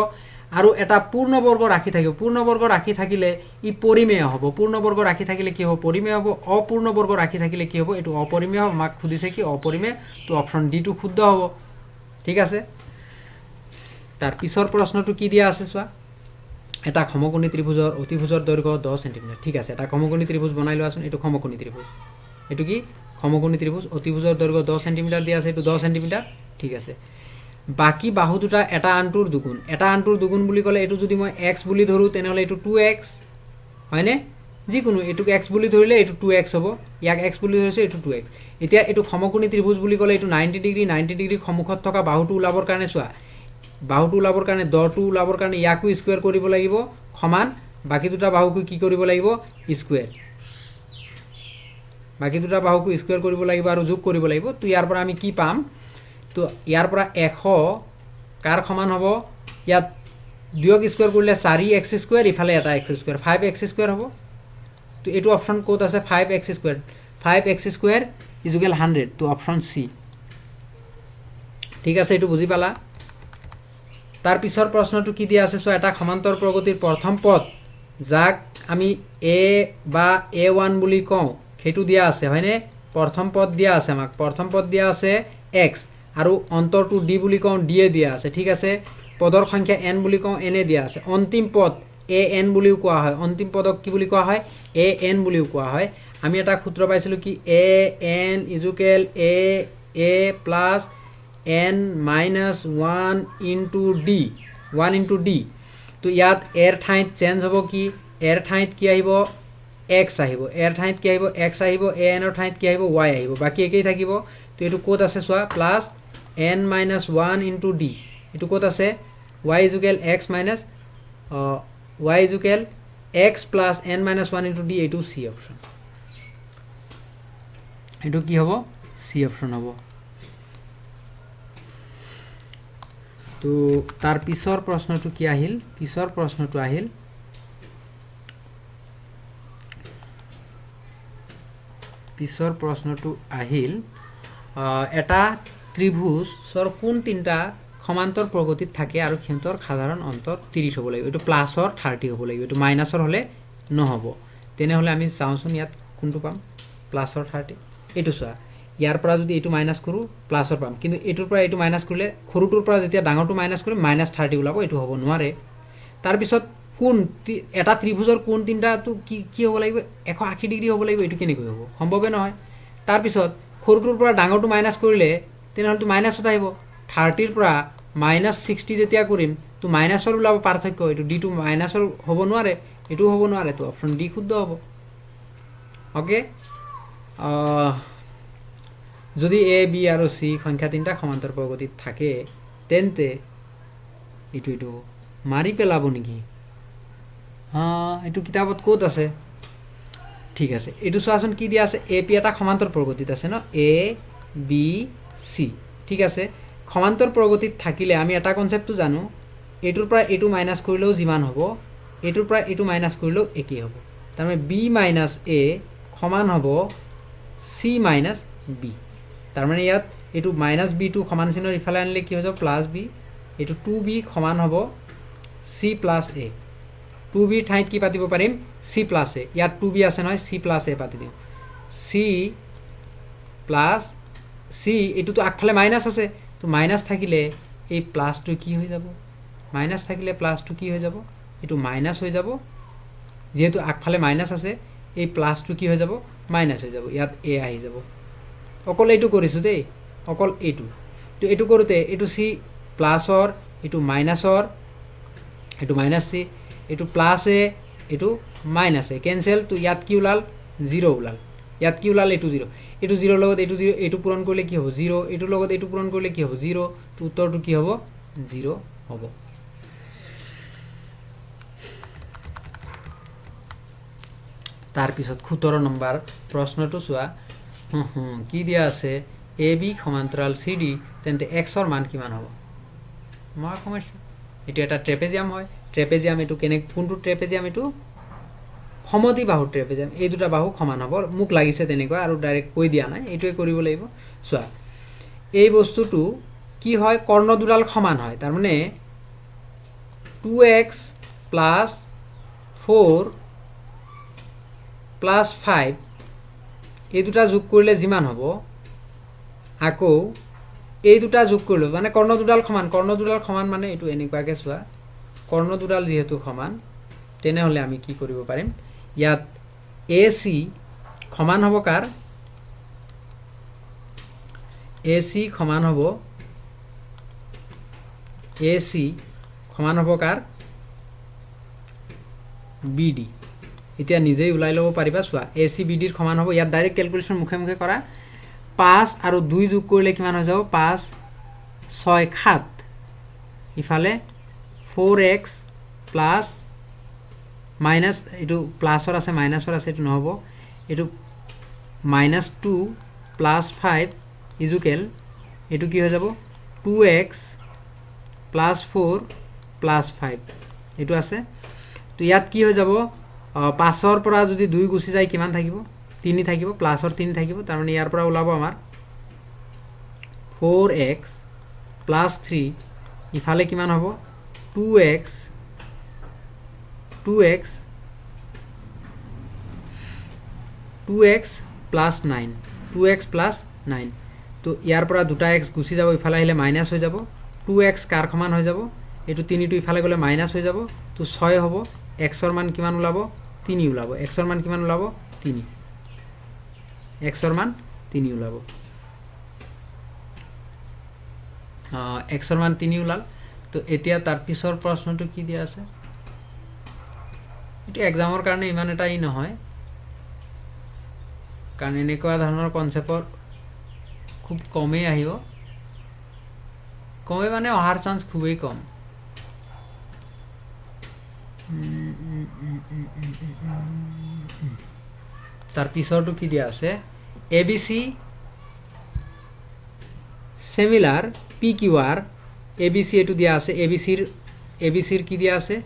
আৰু এটা পূৰ্ণবৰ্গ ৰাখি থাকিব পূৰ্ণবৰ্গ ৰাখি থাকিলে ই পৰিমেয় হ'ব পূৰ্ণবৰ্গ ৰাখি থাকিলে কি হ'ব পৰিমেয় হ'ব অপূৰ্ণবৰ্গ ৰাখি থাকিলে কি হ'ব এটো অপৰিমেয় হ'ব মাক খুদিছে কি অপৰিমেয় তো অপচন ডি টো শুদ্ধ হ'ব ঠিক আছে তাৰ পিছৰ প্ৰশ্নটো কি দিয়া আছে চোৱা এটা সমকোণী ত্ৰিভুজৰ অতিভুজৰ দৈৰ্ঘ্য 10 সেমি ঠিক আছে এটা সমকোণী ত্ৰিভুজ বনাই লোৱাচোন এটো সমকোণী ত্ৰিভুজ এটো কি সমকোণী ত্ৰিভুজ অতিভুজৰ দৈৰ্ঘ্য 10 সেমি দিয়া আছে এটো 10 সেমি ঠিক আছে বাকি বাহু দুটা এটা আনটোৰ দুগুণ বুলি ক'লে এটো যদি মই x বুলি ধৰো তেনেহলে এটো 2x হয়নে যিকোনো এটো x বুলি ধৰিলে এটো 2x হ'ব ইয়াক x বুলি ধৰিছে এটো 2x এতিয়া এটো সমকোণী ত্ৰিভুজ বুলি ক'লে এটো 90 ডিগ্ৰী সমুখত থকা বাহুটো ওলাবৰ কাৰণে চোৱা বাহুটো ওলাবৰ কাৰণে দৰটো ওলাবৰ কাৰণে ইয়াকো স্কয়াৰ কৰিব লাগিব সমান বাকি দুটা বাহুকো কি কৰিব লাগিব স্কয়াৰ বাকি দুটা বাহুকো স্কয়াৰ কৰিব লাগিব আৰু যোগ কৰিব লাগিব তো ইয়াৰ পৰা আমি কি পাম তো ইয়াৰ পৰা 100 কাৰ সমান হ'ব ইয়াত 2 স্কয়াৰ কৰিলে 4x স্কয়াৰ ইফালে এটা x স্কয়াৰ 5x স্কয়াৰ হ'ব তো এটো অপচন কোড আছে 5x square 5x square equal 100 তো অপচন সি ঠিক আছে এটো বুজি পালা তার পিছৰ প্ৰশ্নটো কি দিয়া আছে সো এটা সমান্তৰ প্ৰগতিৰ প্ৰথম পদ যাক আমি a বা a1 বুলি কওঁ হেতু দিয়া আছে হয়নে প্ৰথম পদ দিয়া আছে আমাক প্ৰথম পদ দিয়া আছে x আৰু অন্তৰটো d বুলি কওঁ d এ দিয়া আছে ঠিক আছে পদৰ সংখ্যা n বুলি কওঁ n এ দিয়া আছে অন্তিম পদ an বুলিও কোৱা হয় অন্তিম পদক কি বুলি কোৱা হয় an বুলিও কোৱা হয় আমি এটা সূত্ৰ পাইছিলো কি an a plus n minus 1 into d 1 into d তো ইয়াত এর ঠাইত চেঞ্জ হ'ব কি এর ঠাইত কি আহিব x আহিব এর ঠাইত কি আহিব x আহিব an এর ঠাইত কি আহিব y আহিব বাকি একেই থাকিব তো এটো কোড আছে সোয়া plus n minus 1 into d এটো কোড আছে y equal x minus y equal x plus n minus 1 into d এটো c অপশন এটো কি হ'ব c অপশন হ'ব তো তার পিছৰ প্ৰশ্নটো কি আহিল পিছৰ প্ৰশ্নটো আহিল পিছৰ প্ৰশ্নটো আহিল এটা ত্ৰিভুজৰ কোন তিনটা সমান্তৰ প্ৰগতিত থাকে আৰু ক্ষেত্ৰৰ সাধাৰণ অন্তৰ 30 হ'ব লাগিব এটো প্লাসৰ 30 হ'ব লাগিব এটো মাইনাসৰ হলে নহব তেনে হলে আমি চাওঁচোন ইয়াত কোনটো পাম প্লাসৰ 30 এটো চোৱা ইয়াৰ পৰা যদি এটো মাইনাস কৰো প্লাসৰ পাম কিন্তু এটোৰ পৰা এটো মাইনাস কৰিলে খৰুটোৰ পৰা যেতিয়া ডাঙৰটো মাইনাস কৰি -30 ওলাব এটো হ'ব নোৱাৰে তাৰ পিছত কোন এটা ত্ৰিভুজৰ কোন তিনটা তো কি হ'ব লাগিব 180 ডিগ্ৰী হ'ব লাগিব এটো কেনেকৈ হ'ব সম্ভৱে নহয় তাৰ পিছত খৰুটোৰ পৰা ডাঙৰটো মাইনাস কৰিলে তেনেহলে তো মাইনাসত আহিব 30 ৰ পৰা -60 যেতিয়া কৰিম তো মাইনাসৰ ওলাব পাৰ্থক্য এটো d টু মাইনাসৰ হ'ব নোৱাৰে এটো হ'ব নোৱাৰে তো অপচন ডি শুদ্ধ হ'ব ওকে যদি a b আৰু c সংখ্যা তিনটা সমান্তৰ প্ৰগতিত থাকে তেন্তে এটো মাৰি পেলাব নেকি এটো কিতাপত কোড আছে ঠিক আছে এটো চোৱাচোন কি দিয়া আছে ap এটা সমান্তৰ প্ৰগতিত আছে ন a b c ঠিক আছে সমান্তৰ প্ৰগতিত থাকিলে আমি এটা কনসেপ্টটো জানো এটোৰ পৰা এটো মাইনাস কৰিলেও জিমান হ'ব এটোৰ পৰা এটো মাইনাস কৰিলেও একেই হ'ব তাৰ মানে b - a সমান হ'ব c - b তাৰ মানে ইয়াত এটো -b টু সমান চিনৰ ইফালে আনিলে কি হৈ যাব +b এটো 2b সমান হ'ব c + a 2b ঠাইত কি পাতিব পাৰিম c + a ইয়াত 2b আছে নহয় c + a পাতি দিও c + c এটো তো আগফালে মাইনাস আছে তো মাইনাস থাকিলে এই প্লাসটো কি হৈ যাব মাইনাস থাকিলে প্লাসটো কি হৈ যাব এটো মাইনাস হৈ যাব যেহেতু আগফালে মাইনাস আছে এই প্লাসটো কি হৈ যাব মাইনাস হৈ যাব ইয়াত a আহি যাব অকল এটো কৰিছো দেই অকল এটো তো এটো কৰোতে এটো c প্লাসৰ এটো মাইনাসৰ এটো -c এটো +a এটো -a ক্যান্সেল তো ইয়াত কি ওলাল 0 ওলাল ইয়াত কি ওলাল এটো 0 এটো 0 লগত এটো 0 এটো পূৰণ কৰিলে কি হ'ব 0 এটো লগত এটো পূৰণ কৰিলে কি হ'ব 0 তো উত্তৰটো কি হ'ব 0 হ'ব তাৰ পিছত 17 নম্বৰ প্ৰশ্নটো চোৱা কি দিয়া আছে ab সমান্তৰাল cd তেন্তে x ৰ মান কিমান হ'ব মই সমস্যা এটো এটা ট্ৰেপেজিয়াম হয় ট্ৰেপেজিয়াম এটো কেনে কোনটো ট্ৰেপেজিয়াম এটো সমতি বাহু ট্ৰেপেজিয়াম এই দুটা বাহু সমান হ'ব মুখ লাগিছে তেনেকুৱা আৰু ডাইৰেক্ট কৈ দিয়া নাই এটোই কৰিব লাগিব চোৱা এই বস্তুটো কি হয় কৰ্ণ দুডাল সমান হয় তাৰ মানে 2x + 4 + 5 এই দুটা যোগ কৰিলে জিমান হ'ব আকৌ এই দুটা যোগ কৰিলে মানে কৰ্ণ দুডাল সমান মানে এটো এনেকুৱাকে চোৱা কৰ্ণ দুডাল যেহেতু সমান তেনে হলে আমি কি কৰিব পাৰিম ইয়াত AC সমান হ'ব কাৰ AC সমান হ'ব কাৰ BD এতিয়া নিজেই উলাই লব পাৰিবা চোৱা AC BD ৰ সমান হ'ব ইয়াত ডাইৰেক্ট ক্যালকুলেশন মুখে মুখে কৰা 5 আৰু 2 যোগ কৰিলে কিমান হৈ যাব 5 6 7 ইফালে 4x + মাইনাছ এইটো প্লাছৰ আছে মাইনাছৰ আছে এইটো নহ'ব এইটো -2 + 5 ইজুকেল এইটো কি হৈ যাব 2x + 4 + 5 এইটো আছে তো ইয়াত কি হৈ যাব 5ৰ পৰা যদি 2 গুচি যায় কিমান থাকিব 3 থাকিব প্লাছৰ 3 থাকিব তাৰ মানে ইয়াৰ পৰা ওলাব আমাৰ 4x + 3 ইফালে কিমান হ'ব 2x + 9 2x + 9 তো ইয়াৰ পৰা দুটা x গুচি যাব ইফালে আহিলে মাইনাছ হৈ যাব 2x কাৰ সমান হৈ যাব এইটো 3টো ইফালে গ'লে মাইনাছ হৈ যাব তো 6 হ'ব x ৰ মান কিমান ওলাব 3 ওলাব x ৰ মান কিমান ওলাব 3 x ৰ মান 3 ওলাব x ৰ মান 3 ওলাল তো এতিয়া তাৰ পিছৰ প্ৰশ্নটো কি দিয়া আছে এটো এক্সামৰ কাৰণে ইমান এটা নহয় কাৰণ এনেকুৱা ধৰণৰ কনসেপ্টৰ খুব কমেই আহিব কমে মানে অহাৰ চান্স খুবই কম তাৰ পিছৰটো কি দিয়া আছে ABC সিমিলাৰ PQR ABC এটু দিয়া আছে ABCৰ কি দিয়া আছে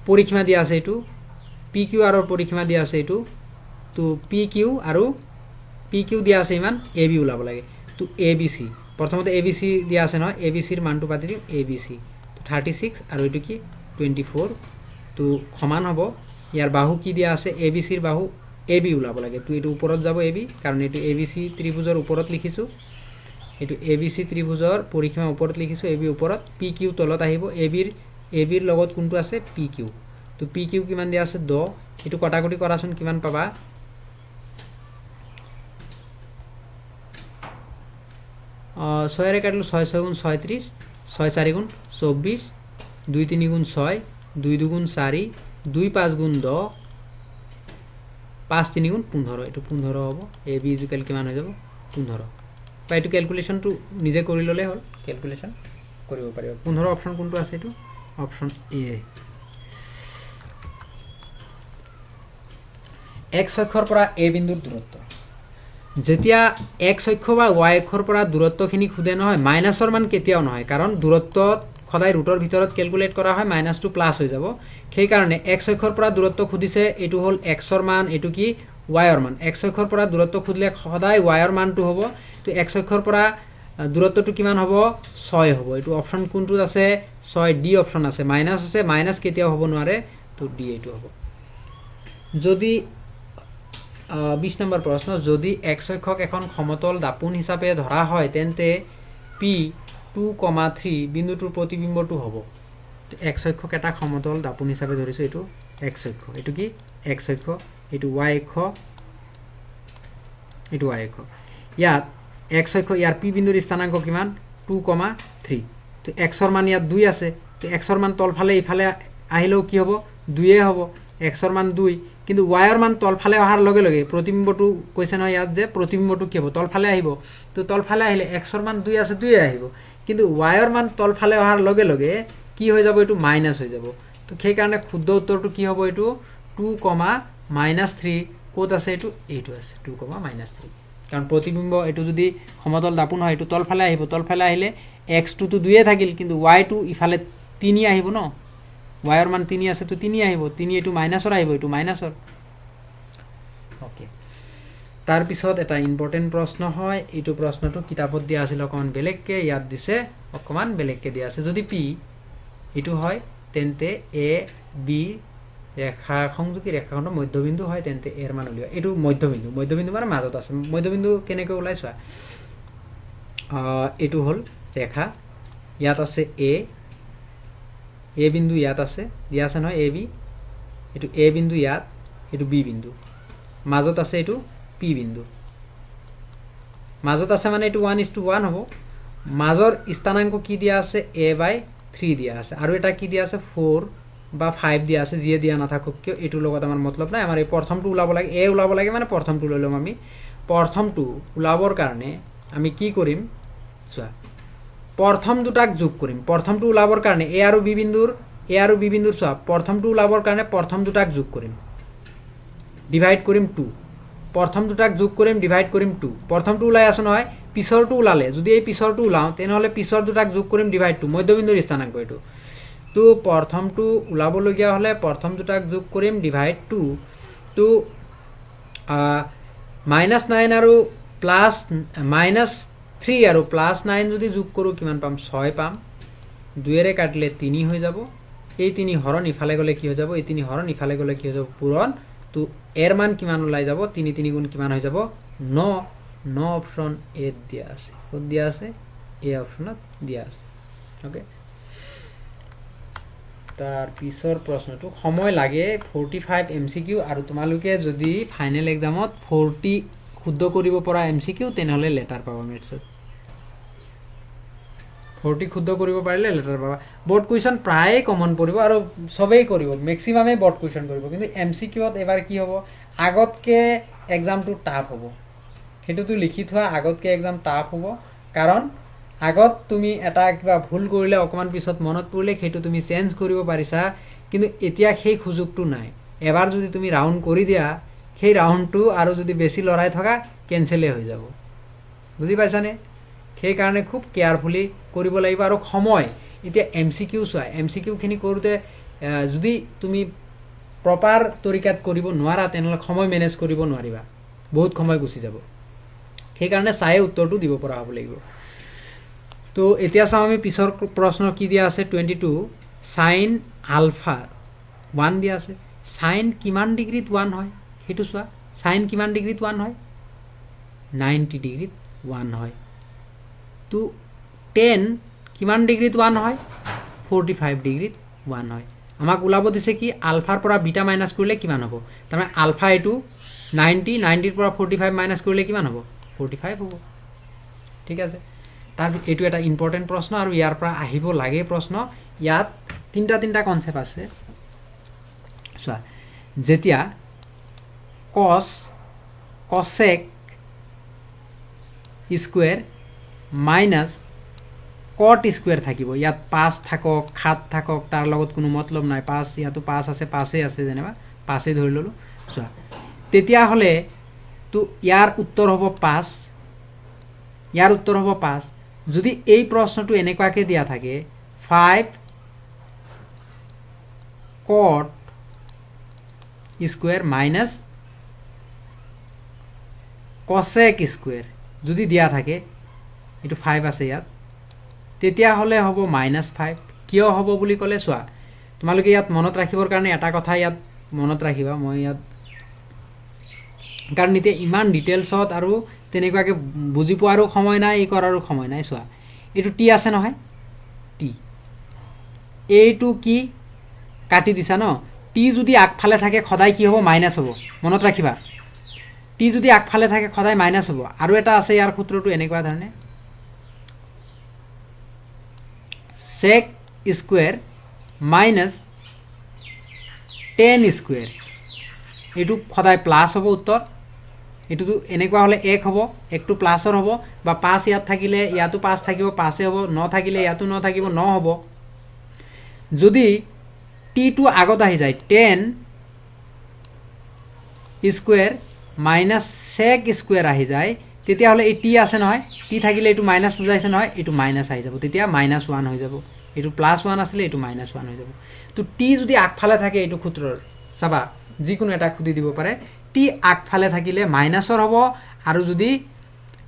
পৰিসীমা দিয়া আছে এটু PQR ৰ পৰিসীমা দিয়া আছে এটু তো PQ আৰু PQ দিয়া আছে ইমান AB ওলাব লাগে তো ABC প্ৰথমতে ABC দিয়া আছে নহয় ABCৰ মানটো পাতি দিম ABC 36 আৰু এটু কি 24 তো সমান হ'ব ইয়াৰ বাহু কি দিয়া আছে ABCৰ বাহু AB ওলাব লাগে তো এটু ওপৰত যাব AB কাৰণ এটু ABC ত্ৰিভুজৰ ওপৰত লিখিছো এটু ABC ত্ৰিভুজৰ পৰিসীমা ওপৰত লিখিছো AB ওপৰত PQ তলত আহিব ABৰ লগত কোনটো আছে PQ তো PQ কিমান দিয়া আছে 10 এটু কটাকটি কৰাচোন কিমান পাবা 6 ৰে কাটলো 6 6 গুণ 36 6 4 গুণ 24 2 3 গুণ 6 2 2 গুণ 4 2 5 গুণ 10 5 3 গুণ 15 এটু 15 হ'ব AB ইকুয়াল কিমান হৈ যাব 15 বা এটু ক্যালকুলেশনটো নিজে কৰি ললে হল ক্যালকুলেশন কৰিব পাৰিব 15 অপশন কোনটো আছে এটু অপশন এ x অক্ষৰ পৰা a বিন্দুৰ দূৰত্ব যেতিয়া x অক্ষ বা y অক্ষৰ পৰা দূৰত্বখিনি খুদে নহয় মাইনাসৰ মান কেতিয়াও নহয় কাৰণ দূৰত্ব সদায় ৰুটৰ ভিতৰত ক্যালকুলেট কৰা হয় মাইনাসটো প্লাস হৈ যাব সেই কাৰণে x অক্ষৰ পৰা দূৰত্ব খুদিছে এটু হল x ৰ মান এটু কি y ৰ মান x অক্ষৰ পৰা দূৰত্ব খুদিলে সদায় y ৰ মানটো হ'ব তো x অক্ষৰ পৰা দূৰত্বটো কিমান হ'ব 6 হ'ব এটু অপশন কোনটো আছে 6 ডি অপশন আছে মাইনাস কেতিয়াও হ'ব নোৱাৰে তো ডি এটু হ'ব যদি 20 নম্বৰ প্ৰশ্ন যদি x অক্ষক এখন সমতল দাপোন হিচাপে ধৰা হয় তেন্তে p 2,3 বিন্দুটোৰ প্ৰতিবিম্বটো হ'ব x অক্ষক এটা সমতল দাপোন হিচাপে ধৰিছো এটু x অক্ষ এটু কি x অক্ষ এটু y অক্ষ এটু y অক্ষ ইয়াত x অক্ষ ইয়াৰ p বিন্দুৰ স্থানাঙ্ক কিমান 2,3 তো x ৰ মান ইয়াত 2 আছে তো x ৰ মান তলফালে ইফালে আহিলেও কি হ'ব 2 এ হ'ব x ৰ মান 2 কিন্তু y ৰ মান তলফালে অহাৰ লগে লগে প্ৰতিবিম্বটো কৈছে নহয় ইয়াত যে প্ৰতিবিম্বটো কি হ'ব তলফালে আহিব তো তলফালে আহিলে x ৰ মান 2 আছে 2 এ আহিব কিন্তু y ৰ মান তলফালে অহাৰ লগে লগে কি হৈ যাব এটু মাইনাস হৈ যাব তো সেই কাৰণে শুদ্ধ উত্তৰটো কি হ'ব এটু 2,-3 কোত আছে এটু এইটো আছে 2,-3 কাৰণ প্ৰতিবিম্ব এটু যদি সমতল দাপোন হয় এটু তলফালে আহিব তলফালে আহিলে x2 তো 2 এ থাকিল কিন্তু y2 ইফালে 3 আহিব ন y ৰ মান 3 আছে তো 3 আহিব 3 এটু মাইনাসৰ আহিব এটু মাইনাসৰ ওকে তাৰ পিছত এটা ইম্পৰ্টেন্ট প্ৰশ্ন হয় এটু প্ৰশ্নটো কিতাপত দিয়া আছিল অকমান বেলেগকে ইয়াত দিছে অকমান বেলেগকে দিয়া আছে যদি p এটু হয় তেন্তে a b ৰেখা সংযোগী ৰেখাখনৰ মধ্যবিন্দু হয় তেন্তে এর মান উলিয়া এটু মধ্যবিন্দু মানে মাজত আছে মধ্যবিন্দু কেনেকৈ ওলাইছা এটু হল ৰেখা ইয়াত আছে a বিন্দু ইয়াত আছে দিয়া আছে নহয় ab এটু a বিন্দু ইয়াত এটু b বিন্দু মাজত আছে এটু p বিন্দু মাজত আছে মানে এটু 1:1 হ'ব মাজৰ স্থানাঙ্ক কি দিয়া আছে a/3 দিয়া আছে আৰু এটা কি দিয়া আছে 4 বা 5 দিয়া আছে যিয়ে দিয়া নাথাকক কিয় এটু লগত আমাৰ মতলব নাই আমাৰ এই প্ৰথমটো ওলাব লাগে a ওলাব লাগে মানে প্ৰথমটো লৈ লম আমি প্ৰথমটো ওলাবৰ কাৰণে আমি কি কৰিম চোৱা প্ৰথম দুটাক যোগ কৰিম প্ৰথমটো ওলাবৰ কাৰণে a আৰু b বিন্দুৰ এ আৰু বি বিন্দুৰ চোৱা প্ৰথমটো ওলাবৰ কাৰণে প্ৰথম দুটাক যোগ কৰিম ডিভাইড কৰিম 2 প্ৰথম দুটাক যোগ কৰিম ডিভাইড কৰিম 2 প্ৰথমটো ওলাই আছে নহয় পিছৰটো ওলালে যদি এই পিছৰটো ওলাও তেনেহলে পিছৰ দুটাক যোগ কৰিম ডিভাইড 2 মধ্যবিন্দুৰ স্থানাংক এইটো তো প্ৰথমটো ওলাবলগীয়া হলে প্ৰথম দুটাক যোগ কৰিম ডিভাইড 2 তো -9 আৰু প্লাস -3 আৰু +9 যদি যোগ কৰো কিমান পাম 6 পাম 2 এৰে কাটিলে 3 হৈ যাব এই 3 হৰণ ইফালে গলে কি হৈ যাব এই 3 হৰণ ইফালে গলে কি হৈ যাব পূৰণ তো এর মান কিমান ওলাই যাব 3 3 গুণ কিমান হৈ যাব 9 9 অপশন এ দিয়া আছে কত দিয়া আছে এ অপশনত দিয়া আছে ওকে তার পিছৰ প্ৰশ্নটো সময় লাগে 45 এমসিকিউ আৰু তোমালোকে যদি ফাইনেল এক্সামত 40 শুদ্ধ কৰিব পৰা এমসিকিউ তেনেহলে লেটাৰ পাবা মেথছত 40 শুদ্ধ কৰিব পাৰিলে লেটাৰ পাবা বোৰ্ড কুৱেশ্যন প্ৰায় কমন পৰিব আৰু সবেই কৰিব ম্যাক্সিমামে বোৰ্ড কুৱেশ্যন কৰিব কিন্তু এমসিকিউত এবাৰ কি হ'ব আগতকে এক্সামটো টাফ হ'ব হেতুটো লিখি থোৱা আগতকে এক্সাম টাফ হ'ব কাৰণ আগত তুমি এটা কিবা ভুল কৰিলে অকমান পিছত মনত পৰিলে হেতু তুমি চেঞ্জ কৰিব পাৰিছা কিন্তু এতিয়া সেই সুযোগটো নাই এবাৰ যদি তুমি ৰাউন্ড কৰি দিয়া সেই ৰাউন্ডটো আৰু যদি বেছি লৰাই থকা কেনসেলে হৈ যাব বুজি পাইছানে সেই কাৰণে খুব কেয়াৰফুলি কৰিব লাগিব আৰু সময় এতিয়া এমসিকিউ চোৱা এমসিকিউ খিনি কৰোতে যদি তুমি প্ৰপাৰ তৰিকাত কৰিব নোৱাৰা তেনেহলে সময় মেনেজ কৰিব নোৱাৰিবা বহুত সময় গুছি যাব সেই কাৰণে চাই উত্তৰটো দিব পৰা হ'ব লাগিব তো এতিয়া চাও আমি পিছৰ প্ৰশ্ন কি দিয়া আছে 22 sin আলফা 1 দিয়া আছে sin কিমান ডিগ্ৰীত 1 হয় হেতু চোৱা sin কিমান ডিগ্ৰীত 1 হয় 90 ডিগ্ৰীত 1 হয় তো 10 কিমান ডিগ্ৰীত 1 হয় 45 ডিগ্ৰীত 1 হয় আমাক ওলাব দিছে কি আলফাৰ পৰা বিটা মাইনাস কৰিলে কিমান হ'ব তাৰমানে আলফা এটো 90 90 ৰ পৰা 45 মাইনাস কৰিলে কিমান হ'ব 45 হ'ব ঠিক আছে তাৰ এটো এটা ইম্পৰ্টেন্ট প্ৰশ্ন আৰু ইয়াৰ পৰা আহিব লাগে প্ৰশ্ন ইয়াত তিনটা কনসেপ্ট আছে চোৱা যেতিয়া cos cosec square minus cot square থাকিব ইয়াত 5 থাকক 7 থাকক তাৰ লগত কোনো মতলব নাই 5 ইয়াতো 5 আছে 5 আছে যেনেবা 5 ধৰি ললো চোৱা তেতিয়া হলে তো ইয়াৰ উত্তৰ হ'ব 5 ইয়াৰ উত্তৰ হ'ব 5 যদি এই প্ৰশ্নটো এনেকুৱাকে দিয়া থাকে 5 cot square minus cosec square যদি দিয়া থাকে এটো 5 আছে ইয়াত তেতিয়া হলে হ'ব -5 কিয় হ'ব বুলি কলে চোৱা তোমালোকে ইয়াত মনত ৰাখিবৰ কাৰণে এটা কথা ইয়াত মনত ৰাখিবা মই ইয়াত কাৰণ নিতে ইমান ডিটেইলছত আৰু তেনেকুৱাকে বুজি পোৱাৰো সময় নাই ই কৰাৰো সময় নাই চোৱা এটো টি আছে নহয় টি এইটো কি কাটি দিছা ন টি যদি আগফালে থাকে খদাই কি হ'ব মাইনাস হ'ব মনত ৰাখিবা টি যদি আগফালে থাকে খদাই মাইনাস হ'ব আৰু এটা আছে ইয়াৰ সূত্ৰটো এনেকুৱা ধৰণে sec square minus tan square এটো খদাই প্লাস হ'ব উত্তৰ এটো এনেকুৱা হলে 1 হ'ব 1 টু প্লাসৰ হ'ব বা 5 ইয়াত থাকিলে ইয়াতো 5 থাকিব 5 হ'ব 9 থাকিলে ইয়াতো 9 থাকিব 9 হ'ব যদি টি টু আগত আহি যায় tan square minus sec square আহি যায় তেতিয়া হলে এই টি আছে নহয় টি থাকিলে এটো মাইনাস বুজাইছে নহয় এটো মাইনাস আহি যাব তেতিয়া -1 হৈ যাব এটো +1 আছিল এটো -1 হৈ যাব তো টি যদি আগফালে থাকে এটো সূত্ৰৰ চাবা যিকোনো এটা খুদি দিব পাৰে টি আগফালে থাকিলে মাইনাসৰ হ'ব আৰু যদি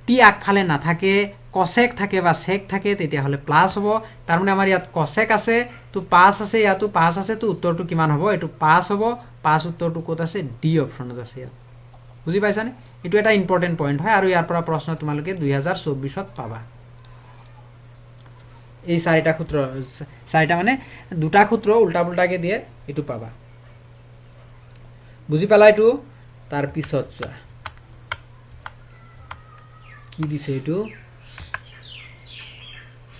টি আগফালে না থাকে cosec থাকে বা sec থাকে তেতিয়া হলে প্লাস হ'ব তাৰ মানে আমাৰ ইয়াত cosec আছে তো 5 আছে ইয়াতো 5 আছে তো উত্তৰটো কিমান হ'ব এটো 5 হ'ব 5 উত্তৰটো ক'ত আছে ডি অপচনত আছে ইয়াত বুজি পাইছানে এটো এটা ইম্পৰ্টেন্ট পইণ্ট হয় আৰু ইয়াৰ পৰা প্ৰশ্ন তোমালোকে 2024 ত পাবা এই চাৰিটা মানে দুটা সূত্ৰ উল্টা পুল্টাকে দিয়ে এটো পাবা বুজি পালা এটো তাৰ পিছত চোৱা কি দিছে এটো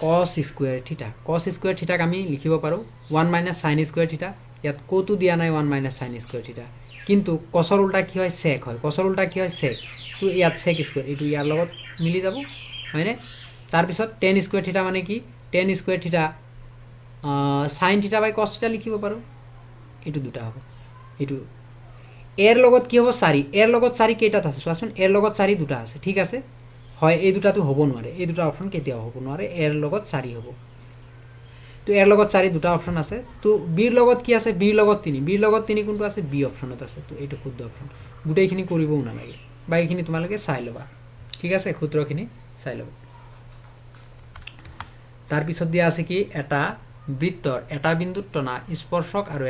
cos স্কয়াৰ থিটা cos স্কয়াৰ থিটাক আমি লিখিব পাৰো 1 - sin স্কয়ার থিটা ইয়াত কোটো দিয়া নাই 1 - sin স্কয়ার থিটা কিন্তু cosৰ উল্টা কি হয় sec হয় cosৰ উল্টা কি হয় sec তো ইয়াত sec স্কয়াৰ এটো ইয়াৰ লগত মিলি যাব হয়নে তাৰ পিছত tan স্কয়াৰ থিটা মানে কি tan square theta sine theta by cos theta লিখিব পাৰোঁ, এইটো দুটা হ'ব। এইটো এৰ লগত কি হ'ব 4, এৰ লগত 4 কেইটাত আছে চোৱাচোন, এৰ লগত 4 দুটা আছে, ঠিক আছে। হয় এই দুটাটো হ'ব নোৱাৰে, এই দুটা অপশ্যন কেতিয়াও হ'ব নোৱাৰে, এৰ লগত 4 হ'ব। তো এৰ লগত 4 দুটা অপশন আছে। তো বিৰ লগত কি আছে, বিৰ লগত 3, বিৰ লগত 3 কোনটো আছে, বি অপশনত আছে। তো এইটো শুদ্ধ অপশন, গোটেইখিনি কৰিবও নালাগে বা এইখিনি তোমালোকে চাই ল'বা, ঠিক আছে, সূত্ৰখিনি চাই ল'বা। তাৰপিছত দিয়া আছে কি, এটা বৃত্তৰ এটা বিন্দুত টনা স্পৰ্শক আৰু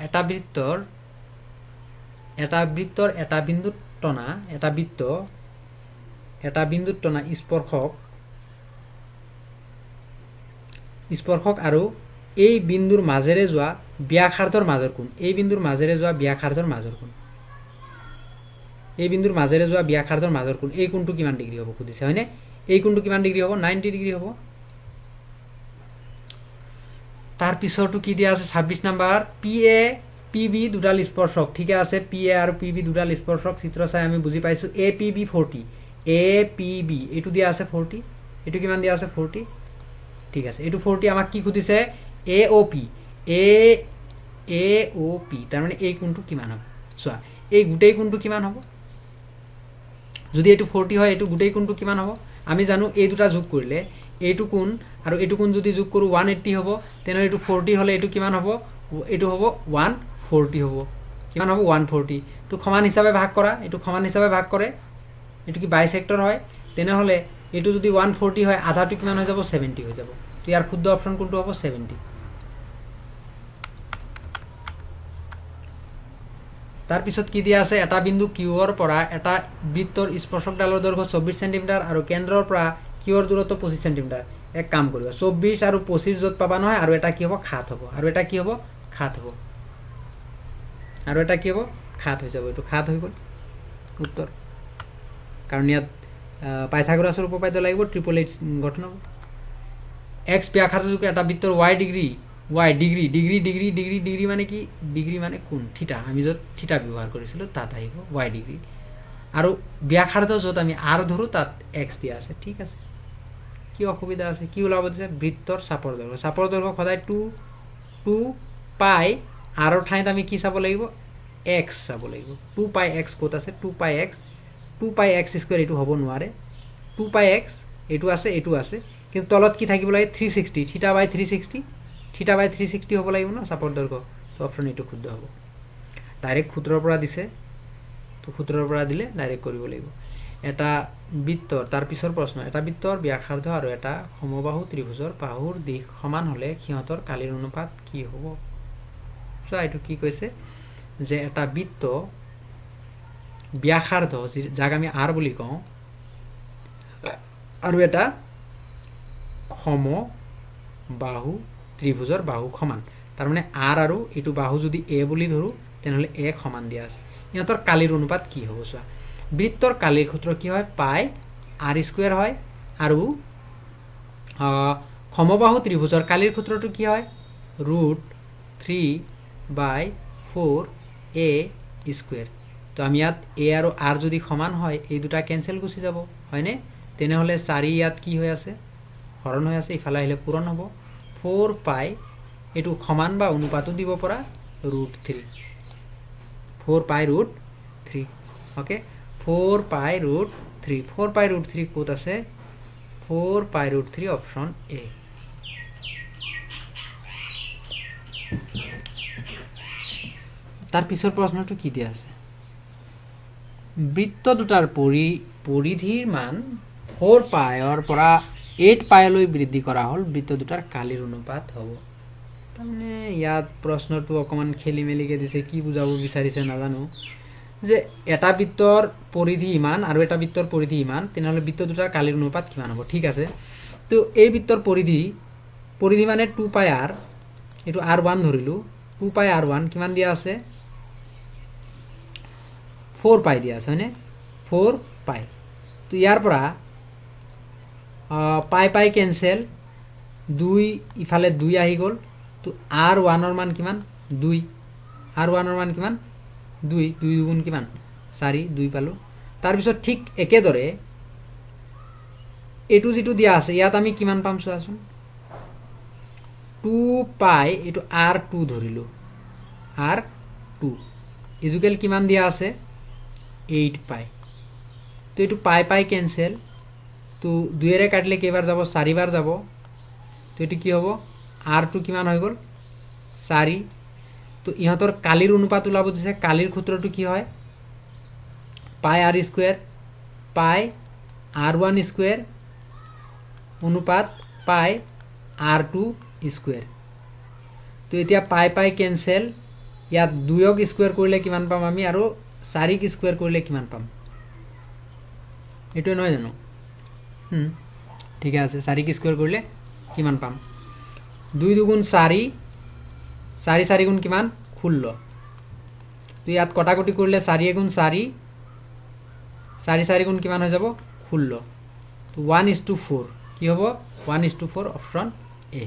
এটা বৃত্তৰ এটা বিন্দুত টনা এটা বিন্দুত টনা স্পৰ্শক আৰু এই বিন্দুৰ মাজেৰে যোৱা ব্যাসাৰ্ধৰ মাজৰ কোণ, এই বিন্দুৰ মাজেৰে যোৱা ব্যাসাৰ্ধৰ মাজৰ কোণ, এই বিন্দুৰ মাজেৰে যোৱা ব্যাসাৰ্ধৰ মাজৰ কোণ, এই কোণটো কিমান ডিগ্ৰী হ'ব সুধিছে, হয়নে? এই কোণটো কিমান ডিগ্ৰী হ'ব, 90 ডিগ্ৰী হ'ব। তাৰ পিছৰটো কি দিয়া আছে 26 number, P A P B দুডাল স্পৰ্শক, ঠিক আছে, পি এ আৰু পি বি দুডাল স্পৰ্শক, চিত্ৰ চাই আমি বুজি পাইছোঁ। A P B 40, A P B এইটো দিয়া আছে 40, এইটো কিমান দিয়া আছে 40, ঠিক আছে। এইটো 40 আমাক কি সুধিছে, এ অ' পি, এ অ' পি, তাৰমানে এই কোণটো কিমান হ'ব চোৱা, এই গোটেই কোণটো কিমান হ'ব, যদি এইটো 40 হয় এইটো গোটেই কোণটো কিমান হ'ব, আমি জানো এই দুটা যোগ কৰিলে এইটো কোণ আৰু এইটো কোণ যদি যোগ কৰোঁ 180 হ'ব, তেনেহ'লে এইটো 40 হ'লে এইটো কিমান হ'ব, এইটো হ'ব 140 হ'ব, কিমান হ'ব 140। তো সমান হিচাপে ভাগ কৰা, এইটো সমান হিচাপে ভাগ কৰে, এইটো কি বাইছেক্টৰ হয়, তেনেহ'লে এইটো যদি 140 হয় আধাটো কিমান হৈ যাব 70 হৈ যাব। তো ইয়াৰ শুদ্ধ অপশ্যন কোনটো হ'ব 70। তাৰপিছত কি দিয়া আছে, এটা বিন্দু কিউৰ পৰা এটা বৃত্তৰ স্পৰ্শকডালৰ দৈৰ্ঘ্য 24 চেণ্টিমিটাৰ আৰু কেন্দ্ৰৰ পৰা কিউৰ দূৰত্ব 25 চেণ্টিমিটাৰ। এক কাম কৰিবা, 24 আৰু 25 য'ত পাবা নহয়, আৰু এটা কি হ'ব খাত হ'ব, আৰু এটা কি হ'ব খাত হ'ব, আৰু এটা কি হ'ব খাত হৈ যাব, এইটো খাত হৈ গ'ল উত্তৰ, কাৰণ ইয়াত পাইথাগোৰাছৰ উপপাদ্য লাগিব, 888 গঠন হ'ব। এক্স ব্যাসাৰ্ধযুক্ত এটা বৃত্তৰ ৱাই ডিগ্ৰী মানে কি, ডিগ্ৰী মানে কোণ, থিটা, আমি য'ত থিটা ব্যৱহাৰ কৰিছিলোঁ তাত আহিব ৱাই ডিগ্ৰী, আৰু ব্যাসাৰ্ধ য'ত আমি আৰ ধৰোঁ তাত এক্স দিয়া আছে, ঠিক আছে। কি অসুবিধা আছে, কি ওলাব দিছে, বৃত্তৰ চাপৰ দৈৰ্ঘ্য, সদায় 2 পাই, আৰৰ ঠাইত আমি কি চাব লাগিব, এক্স চাব লাগিব। 2 পাই এক্স ক'ত আছে, 2 পাই এক্স স্কুৱেৰ, এইটো হ'ব নোৱাৰে, 2 পাই এক্স এইটো আছে, এইটো আছে, কিন্তু তলত কি থাকিব লাগে 360, থিটা বাই 360 হ'ব লাগিব ন চাপৰ দৈৰ্ঘ্য। তো অপশ্যন এইটো শুদ্ধ হ'ব। ডাইৰেক্ট সূত্ৰৰ পৰা দিছে, তো সূত্ৰৰ পৰা দিলে ডাইৰেক্ট কৰিব লাগিব। এটা বৃত্তৰ, তাৰ পিছৰ প্ৰশ্ন, এটা বৃত্তৰ ব্যাসাৰ্ধ আৰু এটা সমবাহু ত্ৰিভুজৰ বাহুৰ দিশ সমান হ'লে সিহঁতৰ কালিৰ অনুপাত কি হ'ব। চোৱা এইটো কি কৈছে, যে এটা বৃত্ত ব্যাসাৰ্ধ যাক আমি আৰ বুলি কওঁ, আৰু এটা সমবাহু ত্ৰিভুজৰ বাহু সমান, তাৰমানে আৰ আৰু এইটো বাহু যদি এ বুলি ধৰোঁ তেনেহ'লে এ সমান দিয়া আছে, ইহঁতৰ কালিৰ অনুপাত কি হ'ব চোৱা। বৃত্তৰ কালিৰ সূত্ৰ কি হয়, পাই আৰ স্কুৱেৰ হয়, আৰু সমবাহু ত্ৰিভুজৰ কালিৰ সূত্ৰটো কি হয়, √3/4 এ স্কুৱেৰ। তো আমি ইয়াত এ আৰু আৰ যদি সমান হয় এই দুটা কেঞ্চেল গুচি যাব, হয়নে? তেনেহ'লে 4 ইয়াত কি হৈ আছে, হৰণ হৈ আছে, ইফালে আহিলে পূৰণ হ'ব, 4 পাই এইটো সমান বা অনুপাতো দিব পৰা √3, 4 পাই √3, অ'কে, 4 পাই √3 ক'ত আছে, 4 পাই √3 অপশ্যন এ। তাৰ পিছৰ প্ৰশ্নটো কি দিয়া আছে, বৃত্ত দুটাৰ পৰিধিৰ মান 4 পাইৰ পৰা 8 পাইলৈ বৃদ্ধি কৰা হ'ল, বৃত্ত দুটাৰ কালিৰ অনুপাত হ'ব। তাৰমানে ইয়াত প্ৰশ্নটো অকণমান খেলি মেলিকৈ দিছে, কি বুজাব বিচাৰিছে নাজানো, যে এটা বৃত্তৰ পৰিধি ইমান আৰু এটা বৃত্তৰ পৰিধি ইমান, তেনেহ'লে বৃত্ত দুটাৰ কালিৰ অনুপাত কিমান হ'ব, ঠিক আছে। তো এই বৃত্তৰ পৰিধি মানে 2 পাই আৰ, এইটো R1 ধৰিলোঁ, 2 পাই R1 কিমান দিয়া আছে, 4 পাই দিয়া আছে, হয়নে, 4 পাই। তো ইয়াৰ পৰা পাই কেঞ্চেল, 2 ইফালে 2 আহি গ'ল, তো R1ৰ মান কিমান 2, R1ৰ মান কিমান 2, 2 দুগুণ কিমান 4, 2 পালোঁ। তাৰপিছত ঠিক একেদৰে এইটো যিটো দিয়া আছে ইয়াত আমি কিমান পাম চোৱাচোন, 2 পাই এইটো r2 ধৰিলো r2 ইজুকেল কিমান দিয়া আছে 8 পাই তো এইটো পাই পাই ক্যান্সেল তো 2 এৰে কাটিলে কেইবাৰ যাব 4 বাৰ যাব তো এইটো কি হ'ব r2 কিমান হৈ গ'ল 4 তো ইহঁতৰ কালিৰ অনুপাত ওলাব দিছে কালিৰ সূত্ৰটো কি হয় পাই r স্কয়ার পাই r1 স্কয়ার অনুপাত পাই r2 স্কয়ার তো এতিয়া পাই পাই ক্যান্সেল ইয়াত 2ক স্কয়ার কৰিলে কিমান পাম আমি আৰু 4ক স্কয়াৰ কৰিলে কিমান পাম এটো নহয় জানো ঠিক আছে 4ক স্কয়াৰ কৰিলে কিমান পাম 2 দুগুণ 4 4 4 গুণ কিমান 16 তো ইয়াত কটাকটি কৰিলে 4 গুণ 4 4 4 গুণ কিমান হৈ যাব 16 তো 1:4 কি হ'ব 1:4 অপশন এ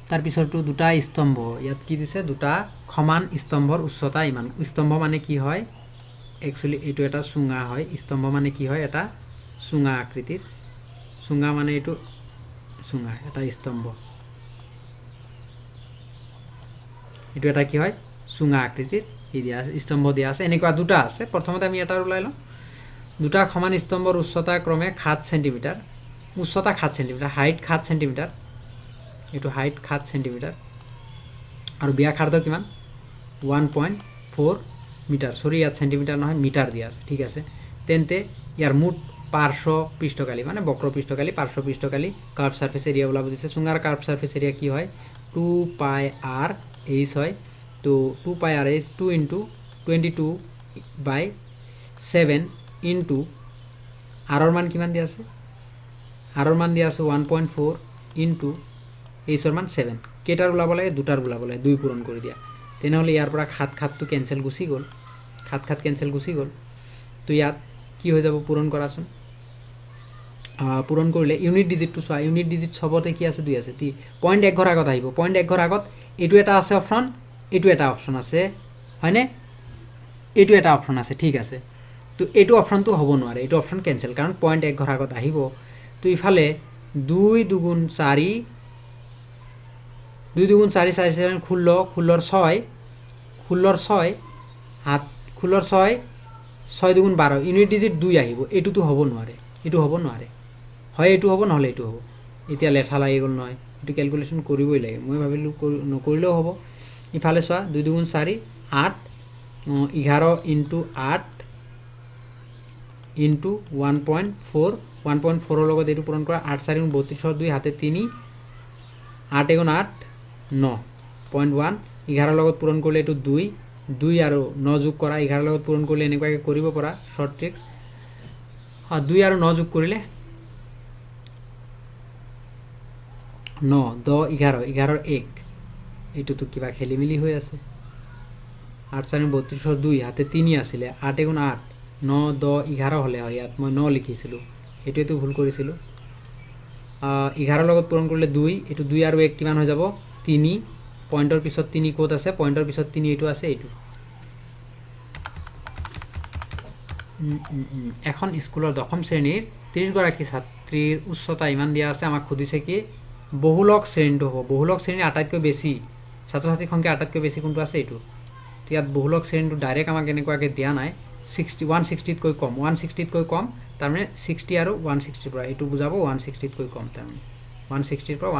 তার পিছৰটো দুটা স্তম্ভ ইয়াত কি দিছে দুটা সমান স্তম্ভৰ উচ্চতা ইমান স্তম্ভ মানে কি হয় একচুয়ালি এটো এটা সুঙা হয় স্তম্ভ মানে কি হয় এটা সুঙা আকৃতিৰ সুঙা মানে এটো সুঙা এটা স্তম্ভ এটো এটা কি হয় সুঙা আকৃতিৰ এই দিয়া আছে স্তম্ভ দিয়া আছে এনেকুৱা দুটা আছে প্ৰথমতে আমি এটা উলাই লম দুটা সমান স্তম্ভৰ উচ্চতা ক্ৰমে 7 সেন্টিমিটাৰ উচ্চতা 7 সেন্টিমিটাৰ হাইট 7 সেন্টিমিটাৰ এটো হাইট 7 সেন্টিমিটার আর ব্যাসার্ধ কিমান 1.4 মিটার সরি ইয়াত সেন্টিমিটার নহয় মিটার দিয়া আছে ঠিক আছে তেন্তে ইয়ার মুঠ পার্শ্ব পৃষ্ঠকালি মানে বক্র পৃষ্ঠকালি পার্শ্ব পৃষ্ঠকালি কার্ভ সারফেস এরিয়া ওলাব দিছে সুঙার কার্ভ সারফেস এরিয়া কি হয় 2 পাই r h হয় তো 2 পাই r h 2 into 22/7 into r এর মান কিমান দিয়া আছে r এর মান দিয়া আছে 1.4 ইনটু এই সমান 7 কেটার ওলাব লাগে দুটার ওলাব লাগে 2 পূরণ করে দিয়া তেনেহলে ইয়াৰ পৰা 7 তো ক্যান্সেল গুছি গল 7 ক্যান্সেল গুছি গল তো ইয়াত কি হৈ যাব পূরণ কৰাচোন পূৰণ কৰিলে ইউনিট ডিজিট টু সোয়া ইউনিট ডিজিট সবতে কি আছে 2 আছে 0.1 ঘৰ আগত আহিব 0.1 ঘৰ আগত এটো এটা আছে অপশন এটো এটা অপশন আছে হয়নে এটো এটা অপশন আছে ঠিক আছে তো এটো অপশন তো হ'ব নোৱাৰে এটো অপশন ক্যান্সেল কাৰণ 0.1 ঘৰ আগত আহিব তো ইফালে 2 দুগুণ 4 2 দুগুণ 4 4 7 16 16 হাত 16 6 দুগুণ 12 ইউনিট ডিজিট 2 আহিব এটো তো হ'ব নোৱাৰে এটো হ'ব নোৱাৰে হয় এটো হ'ব নহলে এটো হ'ব এতিয়া লেঠা লাগি গল নহয় এটো ক্যালকুলেশন কৰিবই লাগে মই ভাবিলো নকৰিলেও হ'ব ইফালে সোয়া 2 দুগুণ 4 8 11 ইনটু 8 ইনটু 1.4 1.4 এর লগত এটো পূরণ কৰা 8 4 32 2 হাতে 3 8 এগুণ 8 9.1 11 লগত পূরণ করলে এটো 2 2 আর 9 যোগ করা 11 লগত পূরণ করলে এনেকুৱাকে কৰিব পৰা শৰ্ট ট্ৰিক্স 2 আৰ 9 যোগ কৰিলে 9 10 11 11 1 এটো তো কিবা খেলিমিলি হৈ আছে 8 4 32 2 হাতে 3 আছিল 8 এগুণ 8 9 10 11 হলে হয় ইয়াত মই 9 লিখিছিলো এটো তো ভুল কৰিছিলো 11 লগত পূৰণ কৰলে 2 এটো 2 আৰ 1 কিমান হৈ যাব 3 পয়েন্টৰ পিছত 3 কোড আছে পয়েন্টৰ পিছত 3 এটো আছে এটো এখন স্কুলৰ দশম শ্ৰেণীৰ 30 গৰাকী ছাত্ৰীৰ উচ্চতা ইমান দিয়া আছে আমাক খুদিছে কি বহুলক শ্ৰেণীটো হ'ব বহুলক শ্ৰেণী আটাইতকৈ বেছি ছাত্ৰ ছাত্ৰীৰ সংখ্যা আটাইতকৈ বেছি কোনটো আছে এটো ইয়াত বহুলক শ্ৰেণীটো ডাইৰেক্ট আমাক এনেকুৱাকে দিয়া নাই 160 তকৈ কম 160 তকৈ কম তাৰ মানে 60 আৰু 160 পৰা এটো বুজাব 160 তকৈ কম তাৰ মানে 160 পৰা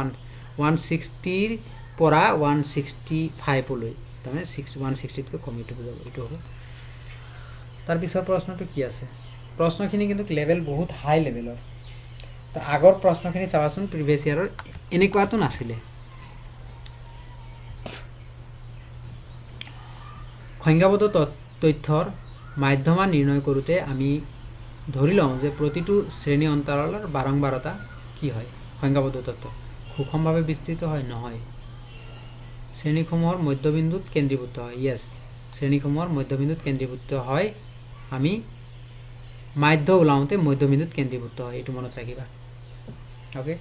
160 পৰা 165 লৈ তাৰ মানে 160 তকৈ কম এটো বুজাব এটো হ'ব তাৰ পিছৰ প্ৰশ্নটো কি আছে প্ৰশ্নখিনি কিন্তু লেভেল বহুত হাই লেভেলৰ তো আগৰ প্ৰশ্নখিনি চাবাচোন প্ৰিভিয়াস ইয়াৰৰ এনেকুৱাটো নাছিলে সংজ্ঞাবদ্ধ তথ্যৰ মাধ্যমা নিৰ্ণয় কৰোতে আমি ধৰি লওঁ যে প্ৰতিটো শ্ৰেণী অন্তৰালৰ বাৰংবাৰতা কি হয় সংজ্ঞাবদ্ধ তথ্য সুষমভাৱে বিস্তৃত হয় নহয় শ্ৰেণীসমূহৰ মধ্যবিন্দুত কেন্দ্ৰীভূত হয় ইয়েস শ্ৰেণীসমূহৰ মধ্যবিন্দুত কেন্দ্ৰীভূত হয় আমি মাধ্য ওলাওতে মধ্যবিন্দুত কেন্দ্ৰীভূত হয় এটো মনত ৰাখিবা ওকে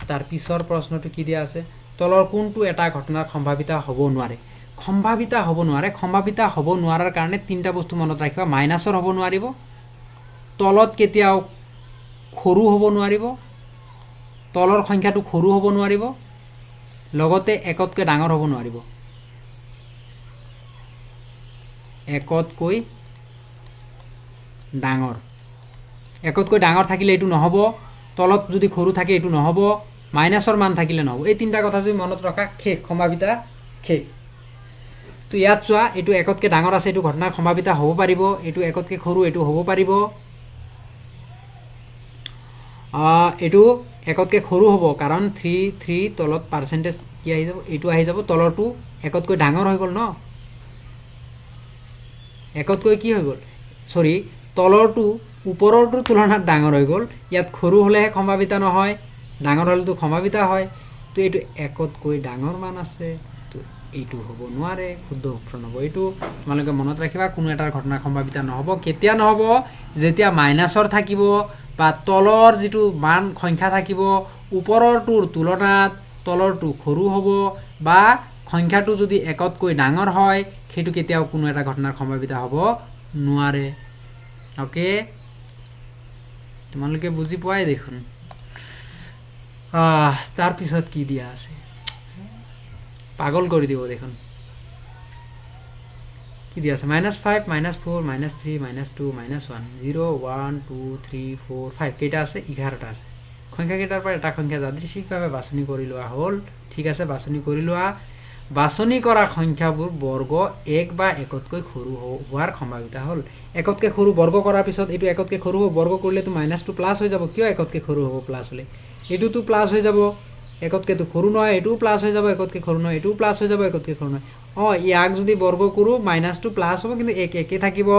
তাৰ পিছৰ প্ৰশ্নটো কি দিয়া আছে তলৰ কোনটো এটা ঘটনাৰ সম্ভাৱিতা হ'ব নোৱাৰে সম্ভাৱিতা হ'ব নোৱাৰাৰ কাৰণে তিনটা বস্তু মনত ৰাখিবা মাইনাসৰ হ'ব নোৱাৰিব তলত কেতিয়াও সৰু হ'ব নোৱাৰিব, তলৰ সংখ্যাটো সৰু হ'ব নোৱাৰিব, লগতে একতকৈ ডাঙৰ হ'ব নোৱাৰিব। একতকৈ ডাঙৰ, একতকৈ ডাঙৰ থাকিলে এইটো নহ'ব, তলত যদি সৰু থাকে এইটো নহ'ব, মাইনাছৰ মান থাকিলে নহ'ব। এই তিনিটা কথা যদি মনত ৰখা, শেষ, সম্ভাৱিতা শেষ। তো ইয়াত চোৱা, এইটো একতকৈ ডাঙৰ আছে, এইটো ঘটনাৰ সম্ভাৱিতা হ'ব পাৰিব, এইটো একতকৈ সৰু, এইটো হ'ব পাৰিব, এইটো একতকৈ সৰু হ'ব, কাৰণ 3 তলত পাৰ্চেণ্টেজ কি আহি যাব, এইটো আহি যাব, তলৰটো একতকৈ ডাঙৰ হৈ গ'ল ন, একতকৈ কি হৈ গ'ল, চৰি, তলৰটো ওপৰৰটোৰ তুলনাত ডাঙৰ হৈ গ'ল। ইয়াত সৰু হ'লেহে সম্ভাৱিতা নহয়, ডাঙৰ হ'লেতো সম্ভাৱিতা হয়। তো এইটো একতকৈ ডাঙৰ মান আছে, তো এইটো হ'ব নোৱাৰে, শুদ্ধ অপশ্যন হ'ব এইটো। তোমালোকে মনত ৰাখিবা, কোনো এটাৰ ঘটনাৰ সম্ভাৱিতা নহ'ব। কেতিয়া নহ'ব, যেতিয়া মাইনাছৰ থাকিব বা তলৰ যিটো মান সংখ্যা থাকিব ওপৰৰটোৰ তুলনাত তলৰটো সৰু হ'ব, বা সংখ্যাটো যদি একতকৈ ডাঙৰ হয়, সেইটো কেতিয়াও কোনো এটা ঘটনাৰ সম্ভাৱিতা হ'ব নোৱাৰে। অ'কে, তোমালোকে বুজি পোৱাই দেখোন। তাৰপিছত কি দিয়া আছে, পাগল কৰি দিব দেখোন। কি দিয়া আছে, -5, -4, -3, -2, -1, 0, 1, 2, 3, 4, 5, কেইটা আছে, 11টা আছে। সংখ্যাকেইটাৰ পৰা এটা সংখ্যা যাদৃচ্ছিকভাৱে বাছনি কৰি লোৱা হ'ল। ঠিক আছে, বাছনি কৰি লোৱা। বাছনি কৰা সংখ্যাবোৰ বৰ্গ 1 বা একতকৈ সৰু হোৱাৰ সম্ভাৱিতা হ'ল। একতকৈ সৰু বৰ্গ কৰাৰ পিছত এইটো একতকৈ সৰু হ'ব, বৰ্গ কৰিলেতো মাইনাছটো প্লাছ হৈ যাব। কিয় একতকৈ সৰু হ'ব, প্লাছ হ'লে এইটোতো প্লাছ হৈ যাব, একতকৈতো সৰু নহয়, এইটোও প্লাছ হৈ যাব, একতকৈ সৰু নহয়, এইটোও প্লাছ হৈ যাব, একতকৈ সৰু নহয়। ইয়াক যদি বৰ্গ কৰোঁ মাইনাছটো প্লাছ হ'ব, কিন্তু একে থাকিব,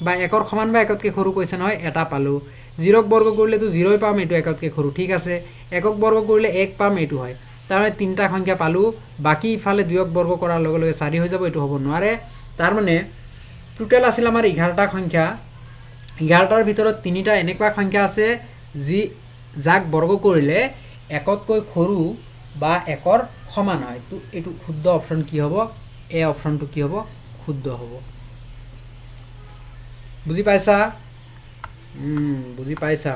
বা একৰ সমান বা একতকৈ সৰু কৈছে নহয়, এটা পালোঁ। 0ক বৰ্গ কৰিলেতো 0ই পাম, এইটো একতকৈ সৰু। ঠিক আছে, একক বৰ্গ কৰিলে 1 পাম, এইটো হয়। তাৰমানে 3টা সংখ্যা পালোঁ, বাকী ইফালে 2ক বৰ্গ কৰাৰ লগে লগে 4 হৈ যাব, এইটো হ'ব নোৱাৰে। তাৰমানে টোটেল আছিল আমাৰ 11টা সংখ্যা। 11টাৰ ভিতৰত 3টা এনেকুৱা সংখ্যা আছে যাক বৰ্গ কৰিলে একতকৈ সৰু বা একৰ সমান হয়। তো এইটো শুদ্ধ অপশ্যন কি হ'ব, এ অপশ্যনটো কি হ'ব, শুদ্ধ হ'ব। বুজি পাইছা? বুজি পাইছা?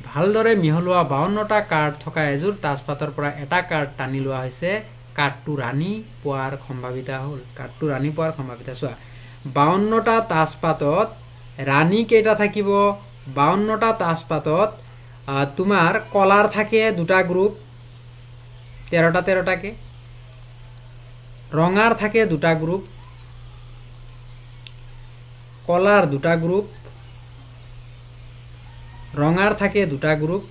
ভালদৰে মিহলোৱা 52টা কাৰ্ড থকা এযোৰ তাজপাতৰ পৰা এটা কাৰ্ড টানি লোৱা হৈছে। কাৰ্ডটো ৰাণী পোৱাৰ সম্ভাৱিতা হ'ল। কাৰ্ডটো ৰাণী পোৱাৰ সম্ভাৱিতা চোৱা, 52টা তাজপাতত ৰাণী কেইটা থাকিব? 52টা তাজপাতত তোমাৰ কলাৰ থাকে 2টা গ্ৰুপ, 13টাকে, ৰঙাৰ থাকে 2টা গ্ৰুপ, কলাৰ 2টা গ্ৰুপ, ৰঙাৰ থাকে 2টা গ্ৰুপ,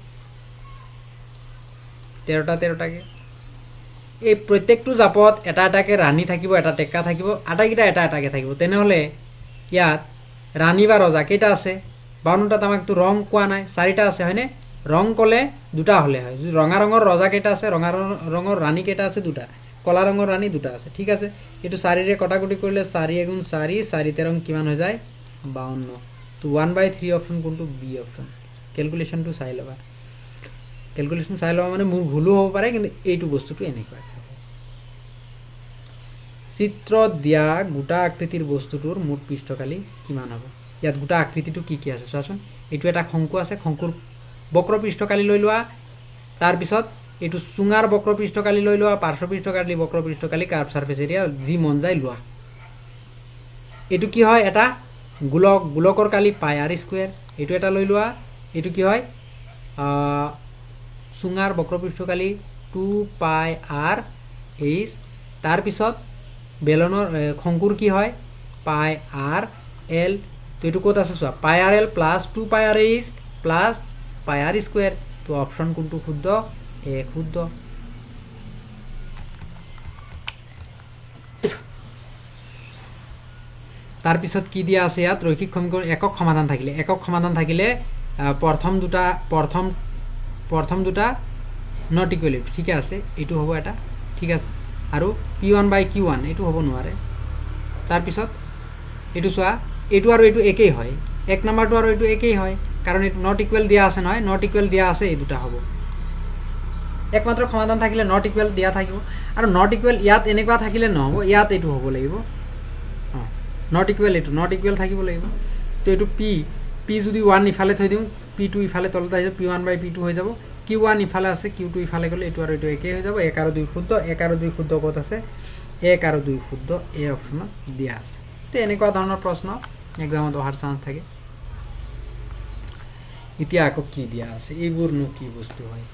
13টাকে। এই প্ৰত্যেকটো জাপত এটা এটাকে ৰাণী থাকিব, এটা টেক্কা থাকিব, আটাইকেইটা এটা এটাকে থাকিব। তেনেহ'লে ইয়াত ৰাণী বা ৰজা কেইটা আছে? 52টাত আমাকতো ৰং কোৱা নাই, 4টা আছে হয়নে? ৰং ক'লে 2টা হ'লে হয়। ৰঙা ৰঙৰ ৰজা কেইটা আছে, ৰঙা ৰঙৰ ৰাণী কেইটা আছে? 2টা। কলা ৰঙৰ ৰাণী 2টা আছে। ঠিক আছে, এইটো 4ৰে কটাকটি কৰিলে 4 × 4, 4 × 13 কিমান হৈ যায়? 52। তো 1/3 অপশ্যন কোনটো? B option. কেলকুলেশ্যনটো চাই ল'বা, কেলকুলেশ্যন চাই ল'বা মানে মোৰ ভুলো হ'ব পাৰে, কিন্তু এইটো বস্তুটো এনেকুৱা। চিত্ৰত দিয়া গোটা আকৃতিৰ বস্তুটোৰ মুঠ পৃষ্ঠকালি কিমান হ'ব? ইয়াত গোটা আকৃতিটো কি কি আছে চোৱাচোন। এইটো এটা শংকু আছে, শংকুৰ বক্ৰ পৃষ্ঠকালি লৈ লোৱা, তাৰপিছত এইটো চুঙাৰ বক্ৰ পৃষ্ঠকালি লৈ লোৱা, পাৰ্শ্ব পৃষ্ঠকালি, বক্ৰ পৃষ্ঠকালি, কাৰ্ভ চাৰ্ফেচ এৰিয়া যি মন যায় লোৱা। এইটো কি হয়? এটা গোলক, গোলকৰ কালি πr²। এইটো এটা লৈ লোৱা। এইটো কি হয়? চুঙাৰ বক্ৰ পৃষ্ঠকালি 2πr/h। তাৰপিছত বেলনৰ শংকুৰ কি হয়? πr/l। তো এইটো ক'ত আছে চোৱা, πr/l + 2πr/h + πr²। তো অপশ্যন কোনটো শুদ্ধ? এ শুদ্ধ। তাৰপিছত কি দিয়া আছে ইয়াত? ৰৈখিক সমীকৰণ একক সমাধান থাকিলে প্ৰথম দুটা নট ইকুৱেল। ঠিক আছে, এইটো হ'ব এটা। ঠিক আছে, আৰু P1/Q1 এইটো হ'ব নোৱাৰে। তাৰপিছত এইটো চোৱা, এইটো আৰু এইটো একেই হয়, 1 নম্বৰটো আৰু এইটো একেই হয়, কাৰণ এইটো নট ইকুৱেল দিয়া আছে নহয়, নট ইকুৱেল দিয়া আছে, এই দুটা হ'ব। একমাত্ৰ সমাধান থাকিলে নট ইকুৱেল দিয়া থাকিব, আৰু নট ইকুৱেল ইয়াত এনেকুৱা থাকিলে নহ'ব, ইয়াত এইটো হ'ব লাগিব। নট ইকুৱেল, এইটো নট ইকুৱেল থাকিব লাগিব। তো এইটো পি যদি 1 ইফালে থৈ দিওঁ p2 ইফালে তলত আহি যাব p1 বাই p2 হৈ যাব q1 ইফালে আছে q2 ইফালে গ'লে এইটো আৰু এইটো একেই হৈ যাব 1 আৰু 2 শুদ্ধ 1 আৰু 2 শুদ্ধ ক'ত আছে 1 আৰু 2 শুদ্ধ এই অপশ্যনত দিয়া আছে তো এনেকুৱা ধৰণৰ প্ৰশ্ন এক্সামত অহাৰ চান্স থাকে এতিয়া আকৌ কি দিয়া আছে এইবোৰনো কি বস্তু হয়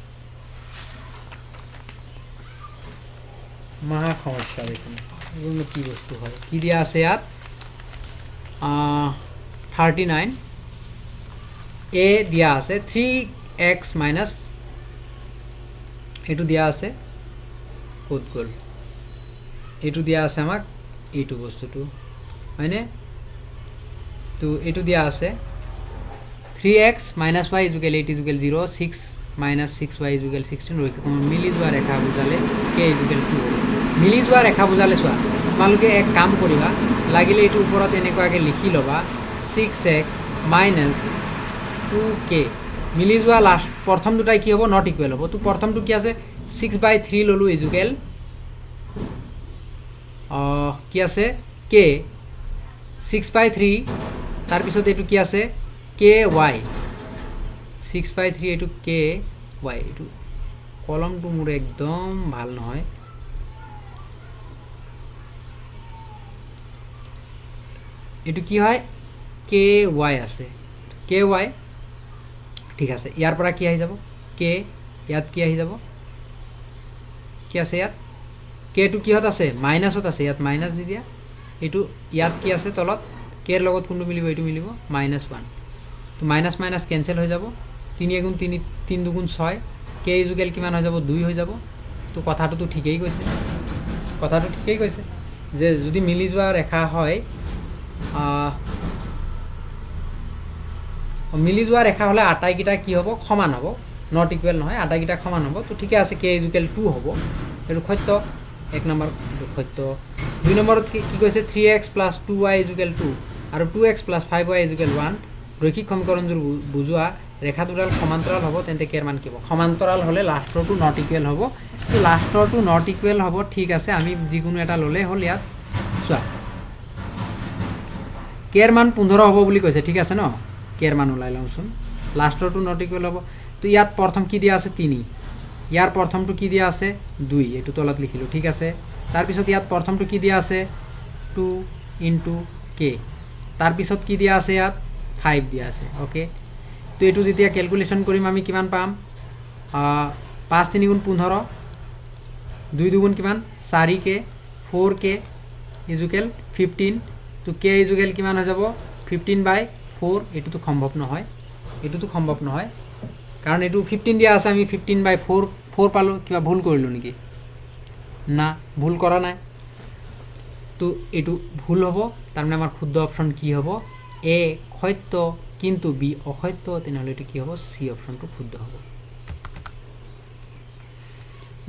মহা সমস্যা দেখোন এইবোৰনো কি বস্তু হয় কি দিয়া আছে ইয়াত 39 এ দিয়া আছে 3x মাইনাছ এইটো দিয়া আছে ক'ত গ'ল এইটো দিয়া আছে আমাক এইটো বস্তুটো হয়নে তো এইটো দিয়া আছে 3x minus y is equal 8 is equal 0 6 minus 6y is equal 16 ৰৈখিক মিলি যোৱা ৰেখা বুজালে k is equal 2 মিলি যোৱা ৰেখা বুজালে চোৱা তোমালোকে এক কাম কৰিবা লাগিলে এইটো ওপৰত এনেকুৱাকৈ লিখি ল'বা 6x minus 2k মিলি যোৱা লাষ্ট প্ৰথম দুটাই কি হ'ব নট ইকুৱেল হ'ব তো প্ৰথমটো কি আছে 6/3 ল'লোঁ is equal কি আছে k 6/3 তাৰপিছত এইটো কি আছে ky 6/3 এইটো ky এইটো কলমটো মোৰ একদম ভাল নহয় এইটো কি হয় ky আছে ky ঠিক আছে ইয়াৰ পৰা কি আহি যাব k ইয়াত কি আহি যাব কি আছে ইয়াত k টো কিহত আছে মাইনাছত আছে ইয়াত মাইনাছ দি দিয়া এইটো ইয়াত কি আছে তলত k এর লগত কোনটো মিলিব এইটো মিলিব -1 তো মাইনাস মাইনাস ক্যান্সেল হৈ যাব 3 গুণ 3 3 দুগুণ 6 k ইকুয়াল কিমান হৈ যাব 2 হৈ যাব তো কথাটো তো ঠিকই কৈছে যে যদি মিলি যোৱা ৰেখা হয় মিলি যোৱা ৰেখা হলে আটাইকিটা কি হ'ব সমান হ'ব নট ইকুয়াল নহয় আটাইকিটা সমান হ'ব তো ঠিকই আছে k ইকুয়াল 2 হ'ব এটো সত্য এক নম্বৰ সত্য দুই নম্বৰত কি কৈছে 3x + 2y = 2 আৰু 2x + 5y = 1 ৰৈখিক সমীকৰণজোৰ বুজোৱা ৰেখা দুডাল সমান্তৰাল হ'ব তেন্তে কেৰ মান কি হ'ব সমান্তৰাল হলে লাষ্টৰটো নট ইকুৱেল হ'ব তো লাষ্টৰটো নট ইকুৱেল হ'ব ঠিক আছে আমি যিকোনো এটা ললে হ'ল ইয়াত চোৱা কেৰ মান 15 হ'ব বুলি কৈছে ঠিক আছে ন কেৰ মান ওলাই লওঁচোন লাষ্টৰটো নট ইকুৱেল হ'ব তো ইয়াত প্ৰথম কি দিয়া আছে 3 ইয়াৰ প্ৰথমটো কি দিয়া আছে 2 এটো তলত লিখিলো ঠিক আছে তাৰ পিছত ইয়াত প্ৰথমটো কি দিয়া আছে 2 * k তাৰ পিছত কি দিয়া আছে ইয়াত 5 দিয়া আছে ওকে তো এটো যেতিয়া ক্যালকুলেশন কৰিম আমি কিমান পাম 5 3 গুণ 15 2 2 গুণ কিমান 4k 4k = 15 তো k = কিমান হৈ যাব 15/4 এটো তো সম্ভৱ নহয় কাৰণ এটো 15 দিয়া আছে আমি 15/4 4 পালো কিবা ভুল কৰিলো নেকি না ভুল কৰা নাই তো এটো ভুল হ'ব তাৰ মানে আমাৰ শুদ্ধ অপচন কি হ'ব এ সত্য কিন্তু বি অসত্য তেনেহলে এটো কি হ'ব সি অপচনটো শুদ্ধ হ'ব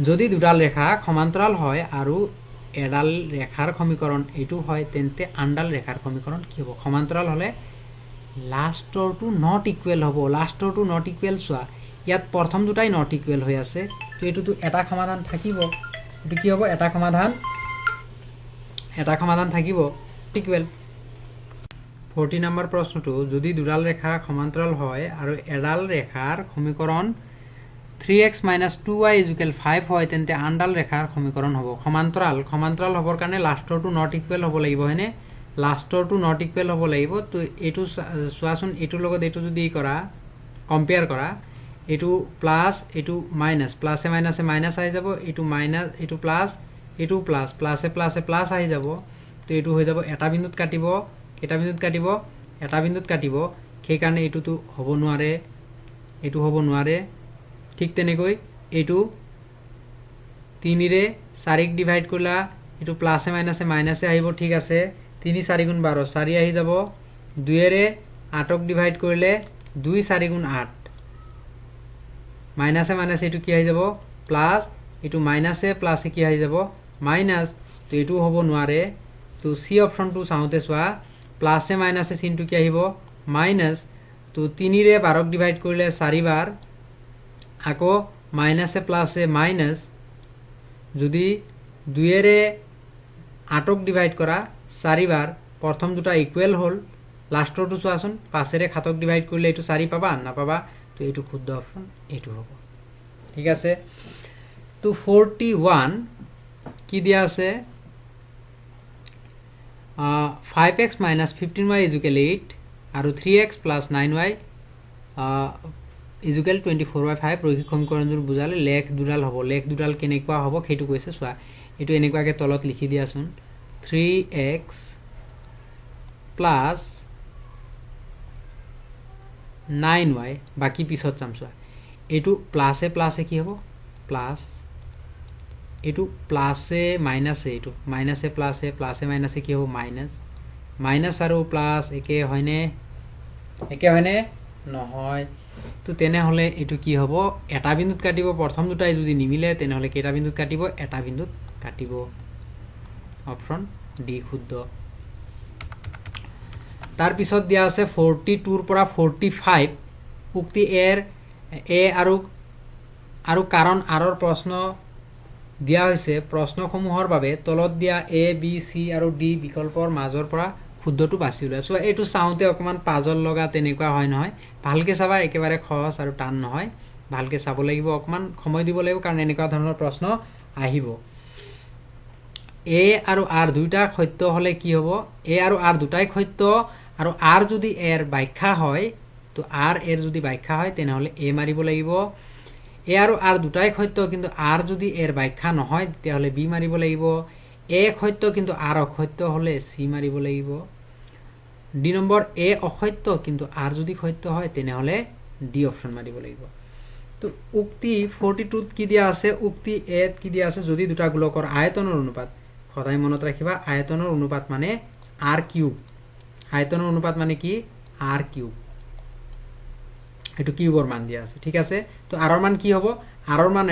যদি দুডাল ৰেখা সমান্তৰাল হয় আৰু এডাল ৰেখাৰ সমীকৰণ এটো হয় তেন্তে আনডাল ৰেখাৰ সমীকৰণ কি হ'ব সমান্তৰাল হলে লাষ্টৰটো নট ইকুৱেল হ'ব লাষ্টৰটো নট ইকুৱেল চোৱা ইয়াত প্ৰথম দুটাই নট ইকুৱেল হৈ আছে তো এটোটো এটা সমাধান থাকিব এটো কি হ'ব এটা সমাধান থাকিব ইকুৱেল 40 নম্বৰ প্ৰশ্নটো যদি দুডাল ৰেখা সমান্তৰাল হয় আৰু এডাল ৰেখাৰ সমীকৰণ 3x - 2y = 5 হয় তেন্তে আনডাল ৰেখাৰ সমীকৰণ হ'ব সমান্তৰাল হ'বৰ কাৰণে লাষ্টৰটো নট ইকুৱেল হ'ব লাগিব হয়নে লাষ্টৰটো নট ইকুৱেল হ'ব লাগিব তো এটো সোৱাচোন এটোৰ লগত এটো যদি কৰা কম্পেয়াৰ কৰা এটো প্লাস এটো মাইনাস প্লাসে মাইনাসে মাইনাস আহি যাব এটো মাইনাস এটো প্লাস এটো প্লাস প্লাসে প্লাসে প্লাস আহি যাব তো এটো হৈ যাব এটা বিন্দুত কাটিব এটা বিন্দুত কাটিব সেই কাৰণে এটো তো হ'ব নোৱাৰে ঠিক তেনেকৈ এটো 3 ৰে 4 ক ডিভাইড কৰিলা এটো প্লাসে মাইনাসে মাইনাসে আহিব ঠিক আছে 3 4 গুণ 12 4 আহি যাব 2 ৰে 8 ক ডিভাইড কৰিলে 2 4 গুণ 8 মাইনাসে মাইনাসে এটো কি আহি যাব প্লাস এটো মাইনাসে প্লাসে কি আহি যাব মাইনাস তো এটো হ'ব নোৱাৰে তো সি অপচনটো চাওতে চোৱা প্লাসে মাইনাসে চিনটো কি আহিব মাইনাস তো 3 ৰে 12 ক ডিভাইড কৰিলে 4 বাৰ আকৌ মাইনাসে প্লাসে মাইনাস যদি 2 ৰে 8 ক ডিভাইড কৰা 4 বাৰ প্ৰথম দুটা ইকুৱেল হল লাষ্টৰটো চোৱাচোন 5ৰে 7ক ডিভাইড কৰিলে এইটো 4 পাবা নাপাবা তো এইটো শুদ্ধ অপশ্যন এইটো হ'ব ঠিক আছে তো 41 কি দিয়া আছে 5x minus 15y is equal 8 আৰু 3x plus 9y is equal 24/5 ৰৈখিক সমীকৰণবোৰ বুজালে লেখ দুডাল হ'ব লেখ দুডাল কেনেকুৱা হ'ব সেইটো কৈছে চোৱা এটো এনেকুৱাকে তলত লিখি দিয়াচোন 3x plus 9y বাকি পিছত চাম চোৱা এটো প্লাসে প্লাসে কি হ'ব প্লাস এটো প্লাসে মাইনাসে এটো মাইনাসে প্লাসে প্লাসে মাইনাসে কি হ'ব মাইনাস মাইনাস আৰু প্লাস একে হয়নে নহয় তো তেনে হলে এটো কি হ'ব এটা বিন্দুত কাটিব প্ৰথম দুটাই যদি নিমিলে তেনে হলে কেটা বিন্দুত কাটিব এটা বিন্দুত কাটিব অপচন ডি শুদ্ধ তাৰ পিছত দিয়া আছে 42 ৰ পৰা 45 উক্তি এৰ এ আৰু কাৰণ আৰৰ প্ৰশ্ন দিয়া হৈছে প্ৰশ্নসমূহৰ বাবে তলত দিয়া এ বি সি আৰু ডি বিকল্পৰ মাজৰ পৰা শুদ্ধটো বাছি উলিয়া সো এইটো চাওঁতে অকমান পাজল লগা তেনেকুৱা হয় নহয় ভালকে চাবা একেবাৰে সহজ আৰু টান নহয় ভালকে চাব লাগিব অকমান সময় দিব লাগিব কাৰণ এনেকুৱা ধৰণৰ প্ৰশ্ন আহিব এ আৰু আৰ দুইটা সত্য হলে কি হ'ব এ আৰু আৰ দুটাই সত্য আৰু আৰ যদি এৰ ব্যাখ্যা হয় তো আৰ এৰ যদি ব্যাখ্যা হয় তেনে হলে এ মাৰিব লাগিব এ আৰু আৰ দুটাই সত্য কিন্তু আৰ যদি এৰ ব্যাখ্যা নহয় তে হলে বি মাৰিব লাগিব এ সত্য কিন্তু আৰ অসত্য হলে সি মাৰিব লাগিব ডি নম্বৰ এ অসত্য কিন্তু আৰ যদি সত্য হয় তেনে হলে ডি অপচন মাৰিব লাগিব তো উক্তি 42 ত কি দিয়া আছে উক্তি এ ত কি দিয়া আছে যদি দুটা গোলকৰ আয়তনৰ অনুপাত সদায় মনত ৰাখিবা আয়তনৰ অনুপাত মানে r কিউব আয়তনৰ অনুপাত মানে কি r কিউব এটো কিউবৰ মান দিয়া আছে ঠিক আছে তো r ৰ মান কি হ'ব r ৰ মান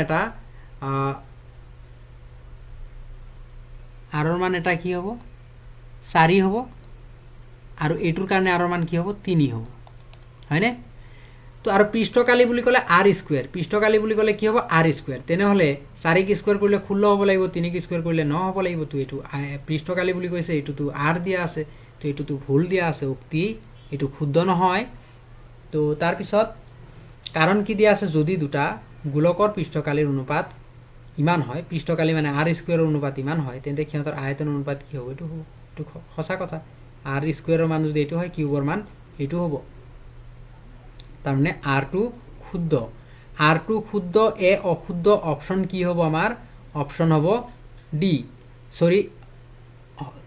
এটা কি হ'ব 4 হ'ব আৰু এটোৰ কাৰণে r ৰ মান কি হ'ব 3 হ'ব হয়নে তো আৰু পৃষ্ঠকালি বুলি কলে r স্কয়ার পৃষ্ঠকালি বুলি কলে কি হ'ব r স্কয়ার তেনে হলে 4 কি স্কয়ার কৰিলে 16 হ'ব লাগিব 3 কি স্কয়াৰ কৰিলে 9 হ'ব লাগিব তো এটো পৃষ্ঠকালি বুলি কৈছে এটো তো r দিয়া আছে তো এটো তো ভুল দিয়া আছে উক্তি এটো শুদ্ধ নহয় তো তাৰ পিছত কাৰণ কি দিয়া আছে যদি দুটা গোলকৰ পৃষ্ঠকালিৰ অনুপাত ইমান হয় পৃষ্ঠকালি মানে r স্কয়াৰৰ অনুপাত ইমান হয় তেন্তে কিহতৰ আয়তন অনুপাত কি হ'ব এটো সঁচা কথা r স্কয়াৰৰ মান যদি এটো হয় কিউবৰ মান এটো হ'ব তাৰ মানে r2 শুদ্ধ এ অশুদ্ধ অপশন কি হ'ব আমাৰ অপশন হ'ব ডি সৰি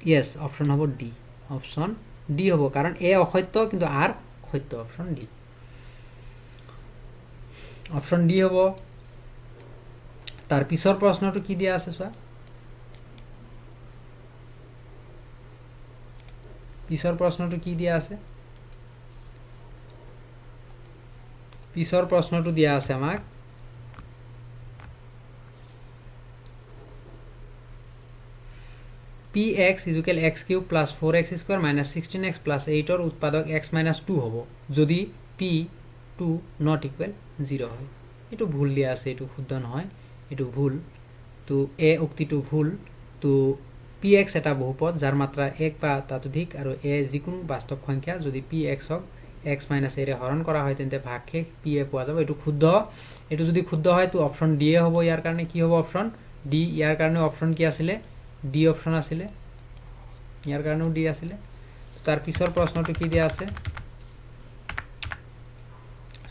ইয়েস অপশন হ'ব ডি অপশন ডি হ'ব কাৰণ এ অসত্য কিন্তু r সত্য অপশন ডি অপশন ডি হ'ব তাৰ পিছৰ প্ৰশ্নটো কি দিয়া আছে চোৱা পিছৰ প্ৰশ্নটো কি দিয়া আছে পিছৰ প্ৰশ্নটো দিয়া আছে আমাক px = x³ + 4x² - 16x + 8 ৰ উৎপাদক x - 2 হ'ব যদি p2 ≠ 0 হয় এটো ভুল দিয়া আছে এটো শুদ্ধ নহয় এটো ভুল তো এ উক্তিটো ভুল তো px এটা বহুপদ যাৰ মাত্ৰা 1 বা ততোধিক আৰু a যিকোনো বাস্তৱ সংখ্যা যদি px হক x - a ৰে হৰণ কৰা হয় তেন্তে ভাগশেষ p এ পোৱা যাব এটো শুদ্ধ এটো যদি শুদ্ধ হয় তো অপশন ডি এ হ'ব ইয়াৰ কাৰণে কি হ'ব অপশন ডি ইয়াৰ কাৰণে অপশন কি আছিল ডি অপশন আছিল ইয়াৰ কাৰণেও ডি আছিল তাৰ পিছৰ প্ৰশ্নটো কি দিয়া আছে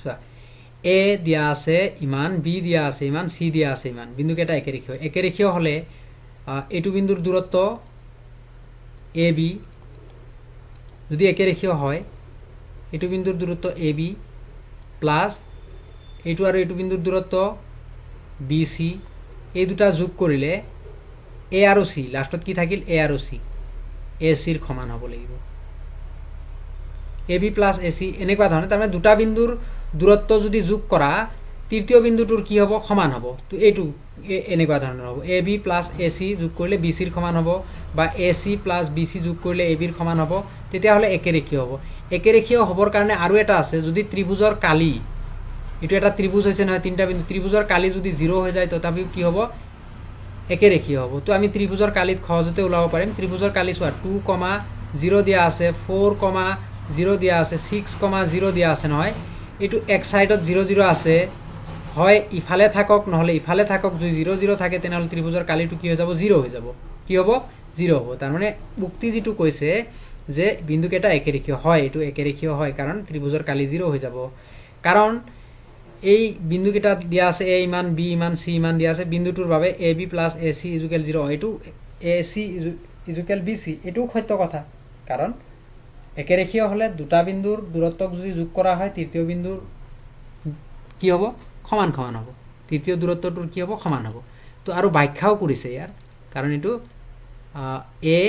চোৱা এ দিয়া আছে ইমান বি দিয়া আছে ইমান সি দিয়া আছে ইমান বিন্দু কেটা একেৰেখীয় হলে এটো বিন্দুৰ দূৰত্ব এ বি যদি একেৰেখীয় হয় এটো বিন্দুৰ দূৰত্ব এ বি প্লাস এটো আৰু এটো বিন্দুৰ দূৰত্ব বি সি এই দুটা যোগ কৰিলে এ আৰু সি লাষ্টত কি থাকিল এ আৰু সি এ সিৰ সমান হ'ব লাগিব A B plus A C এনেকুৱা ধৰণে তাৰমানে দুটা বিন্দুৰ দূৰত্ব যদি যোগ কৰা তৃতীয় বিন্দুটোৰ কি হ'ব সমান হ'ব তো এইটো এনেকুৱা ধৰণৰ হ'ব A B plus A C যোগ কৰিলে বি সিৰ সমান হ'ব বা এ সি প্লাস বি সি যোগ কৰিলে এ বিৰ সমান হ'ব তেতিয়া হলে একেৰেখীয় হ'ব একেৰেখীয় হবৰ কাৰণে আৰু এটা আছে যদি ত্ৰিভুজৰ কালি এটো এটা ত্ৰিভুজ হৈছে নহয় তিনটা বিন্দু ত্ৰিভুজৰ কালি যদি 0 হৈ যায় তথাপিও কি হ'ব একেৰেখীয় হ'ব তো আমি ত্ৰিভুজৰ কালিত সহজতে ওলাব পাৰিম ত্ৰিভুজৰ কালি সোৱা 2, 0 দিয়া আছে 4, 0 দিয়া আছে 6,0 দিয়া আছে নহয় এইটো এক সাইডত 0 0 আছে হয় ইফালে থাকক নহলে ইফালে থাকক যদি 0 0 থাকে তেনেহলে ত্ৰিভুজৰ কালিটো কি হৈ যাব 0 হৈ যাব কি হ'ব 0 হ'ব তাৰ মানে উক্তি যেটো কৈছে যে বিন্দুকেটা একেৰেখীয় হয় এটো একেৰেখীয় হয় কাৰণ ত্ৰিভুজৰ কালি 0 হৈ যাব কাৰণ এই বিন্দুকেটা দিয়া আছে a ইমান b ইমান c ইমান দিয়া আছে বিন্দুটোৰ বাবে ab + ac = 0 এটো ac = bc এটো সত্য কথা কাৰণ একেৰেখীয় হলে দুটা বিন্দুৰ দূৰত্বক যদি যোগ কৰা হয় তৃতীয় বিন্দুৰ কি হ'ব সমান সমান হ'ব তৃতীয় দূৰত্বটোৰ কি হ'ব সমান হ'ব তো আৰু ব্যাখ্যাও কৰিছে ইয়াৰ কাৰণ এটো a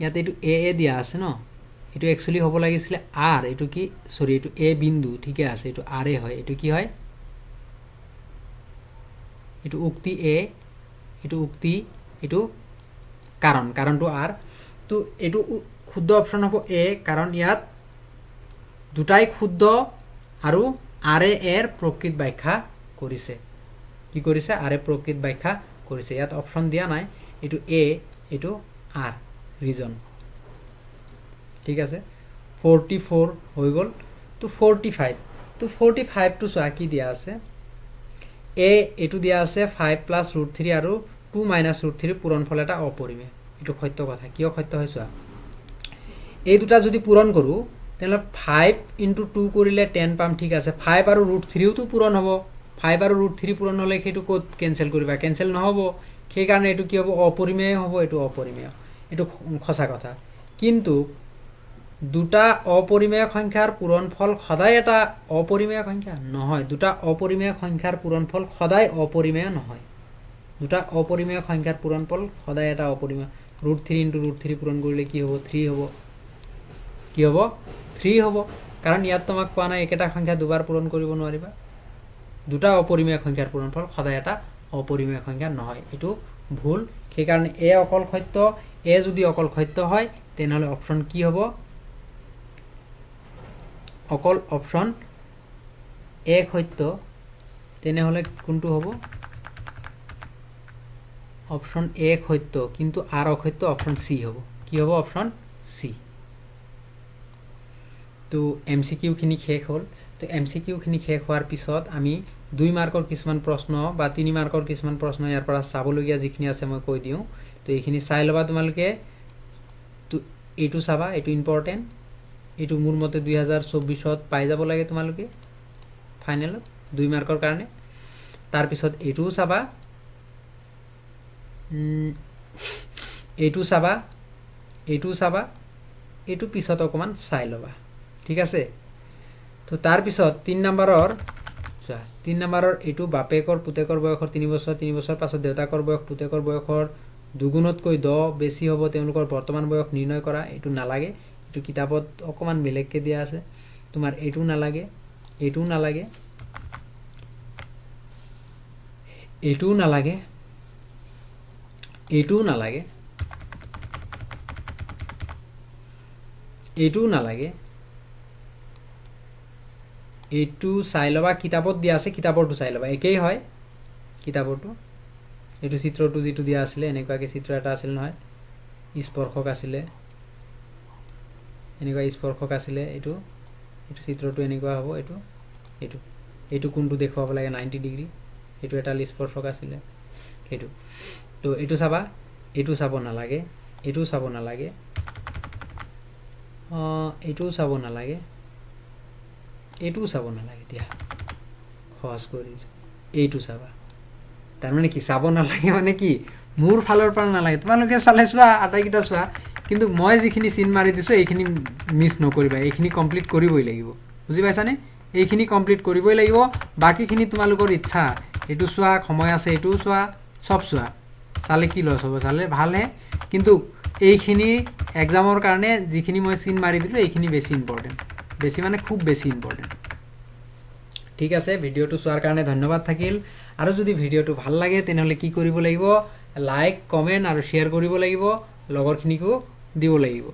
ইয়াতে এটো a দিয়া আছে ন এটো एक्चुअली হ'ব লাগিছিল r এটো কি সরি এটো a বিন্দু ঠিকই আছে এটো r এ হয় এটো কি হয় এটো উক্তি a এটো উক্তি এটো কাৰণটো r তো এটো ক্ষুদ্ৰ অপচন হ'ব a কাৰণ ইয়াত দুটাই ক্ষুদ্ৰ আৰু r এৰ প্ৰকৃত ব্যাখ্যা কৰিছে কি কৰিছে r এ প্ৰকৃত ব্যাখ্যা কৰিছে ইয়াত অপচন দিয়া নাই এটো a এটো r রিজন ঠিক আছে 44 হৈ গল তো 45 তো 45 টু সোয়া কি দিয়া আছে a এটো দিয়া আছে 5 + √3 আৰু 2 - √3 পূৰণফল এটা অপৰিমেয় এটো সত্য কথা কিয় সত্য হয় সোয়া এই দুটা যদি পূৰণ কৰো তেনে 5 * 2 কৰিলে 10 পাম ঠিক আছে 5 আৰু √3 ও তো পূৰণ হ'ব 5 আৰু √3 পূৰণ হলে হেতু কোড ক্যান্সেল কৰিবা ক্যান্সেল নহব সেই কাৰণে এটো কি হ'ব অপৰিমেয় হ'ব এটো অপৰিমেয় এটো খসা কথা কিন্তু দুটা অপৰিমেয় সংখ্যাৰ পূৰণফল সদায় এটা অপৰিমেয় সংখ্যা নহয় দুটা অপৰিমেয় সংখ্যাৰ পূৰণফল সদায় অপৰিমেয় নহয় দুটা অপৰিমেয় সংখ্যাৰ পূৰণফল সদায় এটা অপৰিমেয় √3 * √3 পূৰণ কৰিলে কি হ'ব 3 হ'ব কি হ'ব 3 হ'ব কাৰণ ইয়াত তোমাক কোৱা নাই একেটা সংখ্যা দুবাৰ পূৰণ কৰিব নোৱাৰিবা দুটা অপৰিমেয় সংখ্যাৰ পূৰণফল সদায় এটা অপৰিমেয় সংখ্যা নহয় এটো ভুল সেই কাৰণে এ অকল সত্য এ যদি অকল সত্য হয় তেনেহলে অপচন কি হ'ব অকল অপচন এ সত্য তেনেহলে কোনটো হ'ব অপচন এ সত্য কিন্তু আর অসত্য অপচন সি হ'ব কি হ'ব অপচন সি তো এমসিকিউ খিনি শেষ হ'ল তো এমসিকিউ খিনি শেষ হোৱাৰ পিছত আমি 2 মাৰ্কৰ কিছুমান প্ৰশ্ন বা 3 মাৰ্কৰ কিছুমান প্ৰশ্ন ইয়াৰ পৰা চাবলগীয়া যিখিনি আছে মই কৈ দিও তো এইখিনি চাই লবা তোমালোকে তো এটো চাবা এটো ইম্পৰ্টেন্ট এটো মোৰ মতে 2024 ত পাই যাব লাগে তোমালোকে ফাইনেল 2 মাৰ্কৰ কাৰণে তাৰ পিছত এটো চাবা এটো চাবা এটো পিছত অকমান চাই লবা ঠিক আছে তো তাৰ পিছত 3 নম্বৰৰ এটো বাপেকৰ পুতেকৰ বয়সৰ 3 বছৰ পাছত দেউতাকৰ বয়স পুতেকৰ বয়সৰ দুগুণতকৈ 10 বেছি হ'ব তেওঁলোকৰ বৰ্তমান বয়স নিৰ্ণয় কৰা এটো নালাগে এটো কিতাপত অকমান বেলেগকে দিয়া আছে তোমাৰ এটো নালাগে এটো নালাগে এটো নালাগে এটো নালাগে এটো নালাগে এটো চাই লবা কিতাপত দিয়া আছে কিতাপৰটো চাই লবা একেই হয় কিতাপৰটো এটো চিত্ৰটো যেটো দিয়া আছিল এনেকুৱাকে চিত্ৰ এটা আছিল নহয় স্পৰ্শক আছিল এনেকুৱা স্পৰ্শক আছিল এটো চিত্ৰটো এনেকুৱা হ'ব এটো কোনটো দেখুৱাব লাগে 90 ডিগ্ৰী এটো এটা স্পৰ্শক আছিল এটো তো এটো চাবা এটো চাব নালাগে এটো চাব নালাগে এটো চাব নালাগে এটো চাব নালাগে দিয়া খৰচ কৰি এইটো চাবা তাৰ মানে কি চাব নালাগে মানে কি মোৰ ফালৰ পৰা নালাগে তোমালোকে চালে চোৱা আটাইকিটা চোৱা কিন্তু মই যিখিনি চিন মাৰি দিছো এইখিনি মিস নকৰিবা এইখিনি কমপ্লিট কৰিবই লাগিব বুজি পাইছানে এইখিনি কমপ্লিট কৰিবই লাগিব বাকিখিনি তোমালোকৰ ইচ্ছা এটো চোৱা সময় আছে এটো চোৱা সব চোৱা চালে কি লছ হ'ব চালে ভালহে কিন্তু এইখিনি এক্সামৰ কাৰণে যিখিনি মই চিন মাৰি দিলো এইখিনি বেছি ইম্পৰ্টেন্ট বেছি মানে খুব বেছি ইম্পৰ্টেন্ট ঠিক আছে ভিডিওটো চোৱাৰ কাৰণে ধন্যবাদ থাকিল আৰু যদি ভিডিওটো ভাল লাগে তেনেহলে কি কৰিব লাগিব লাইক কমেন্ট আৰু শেয়াৰ কৰিব লাগিব লগৰখিনিকো দিব লাগিব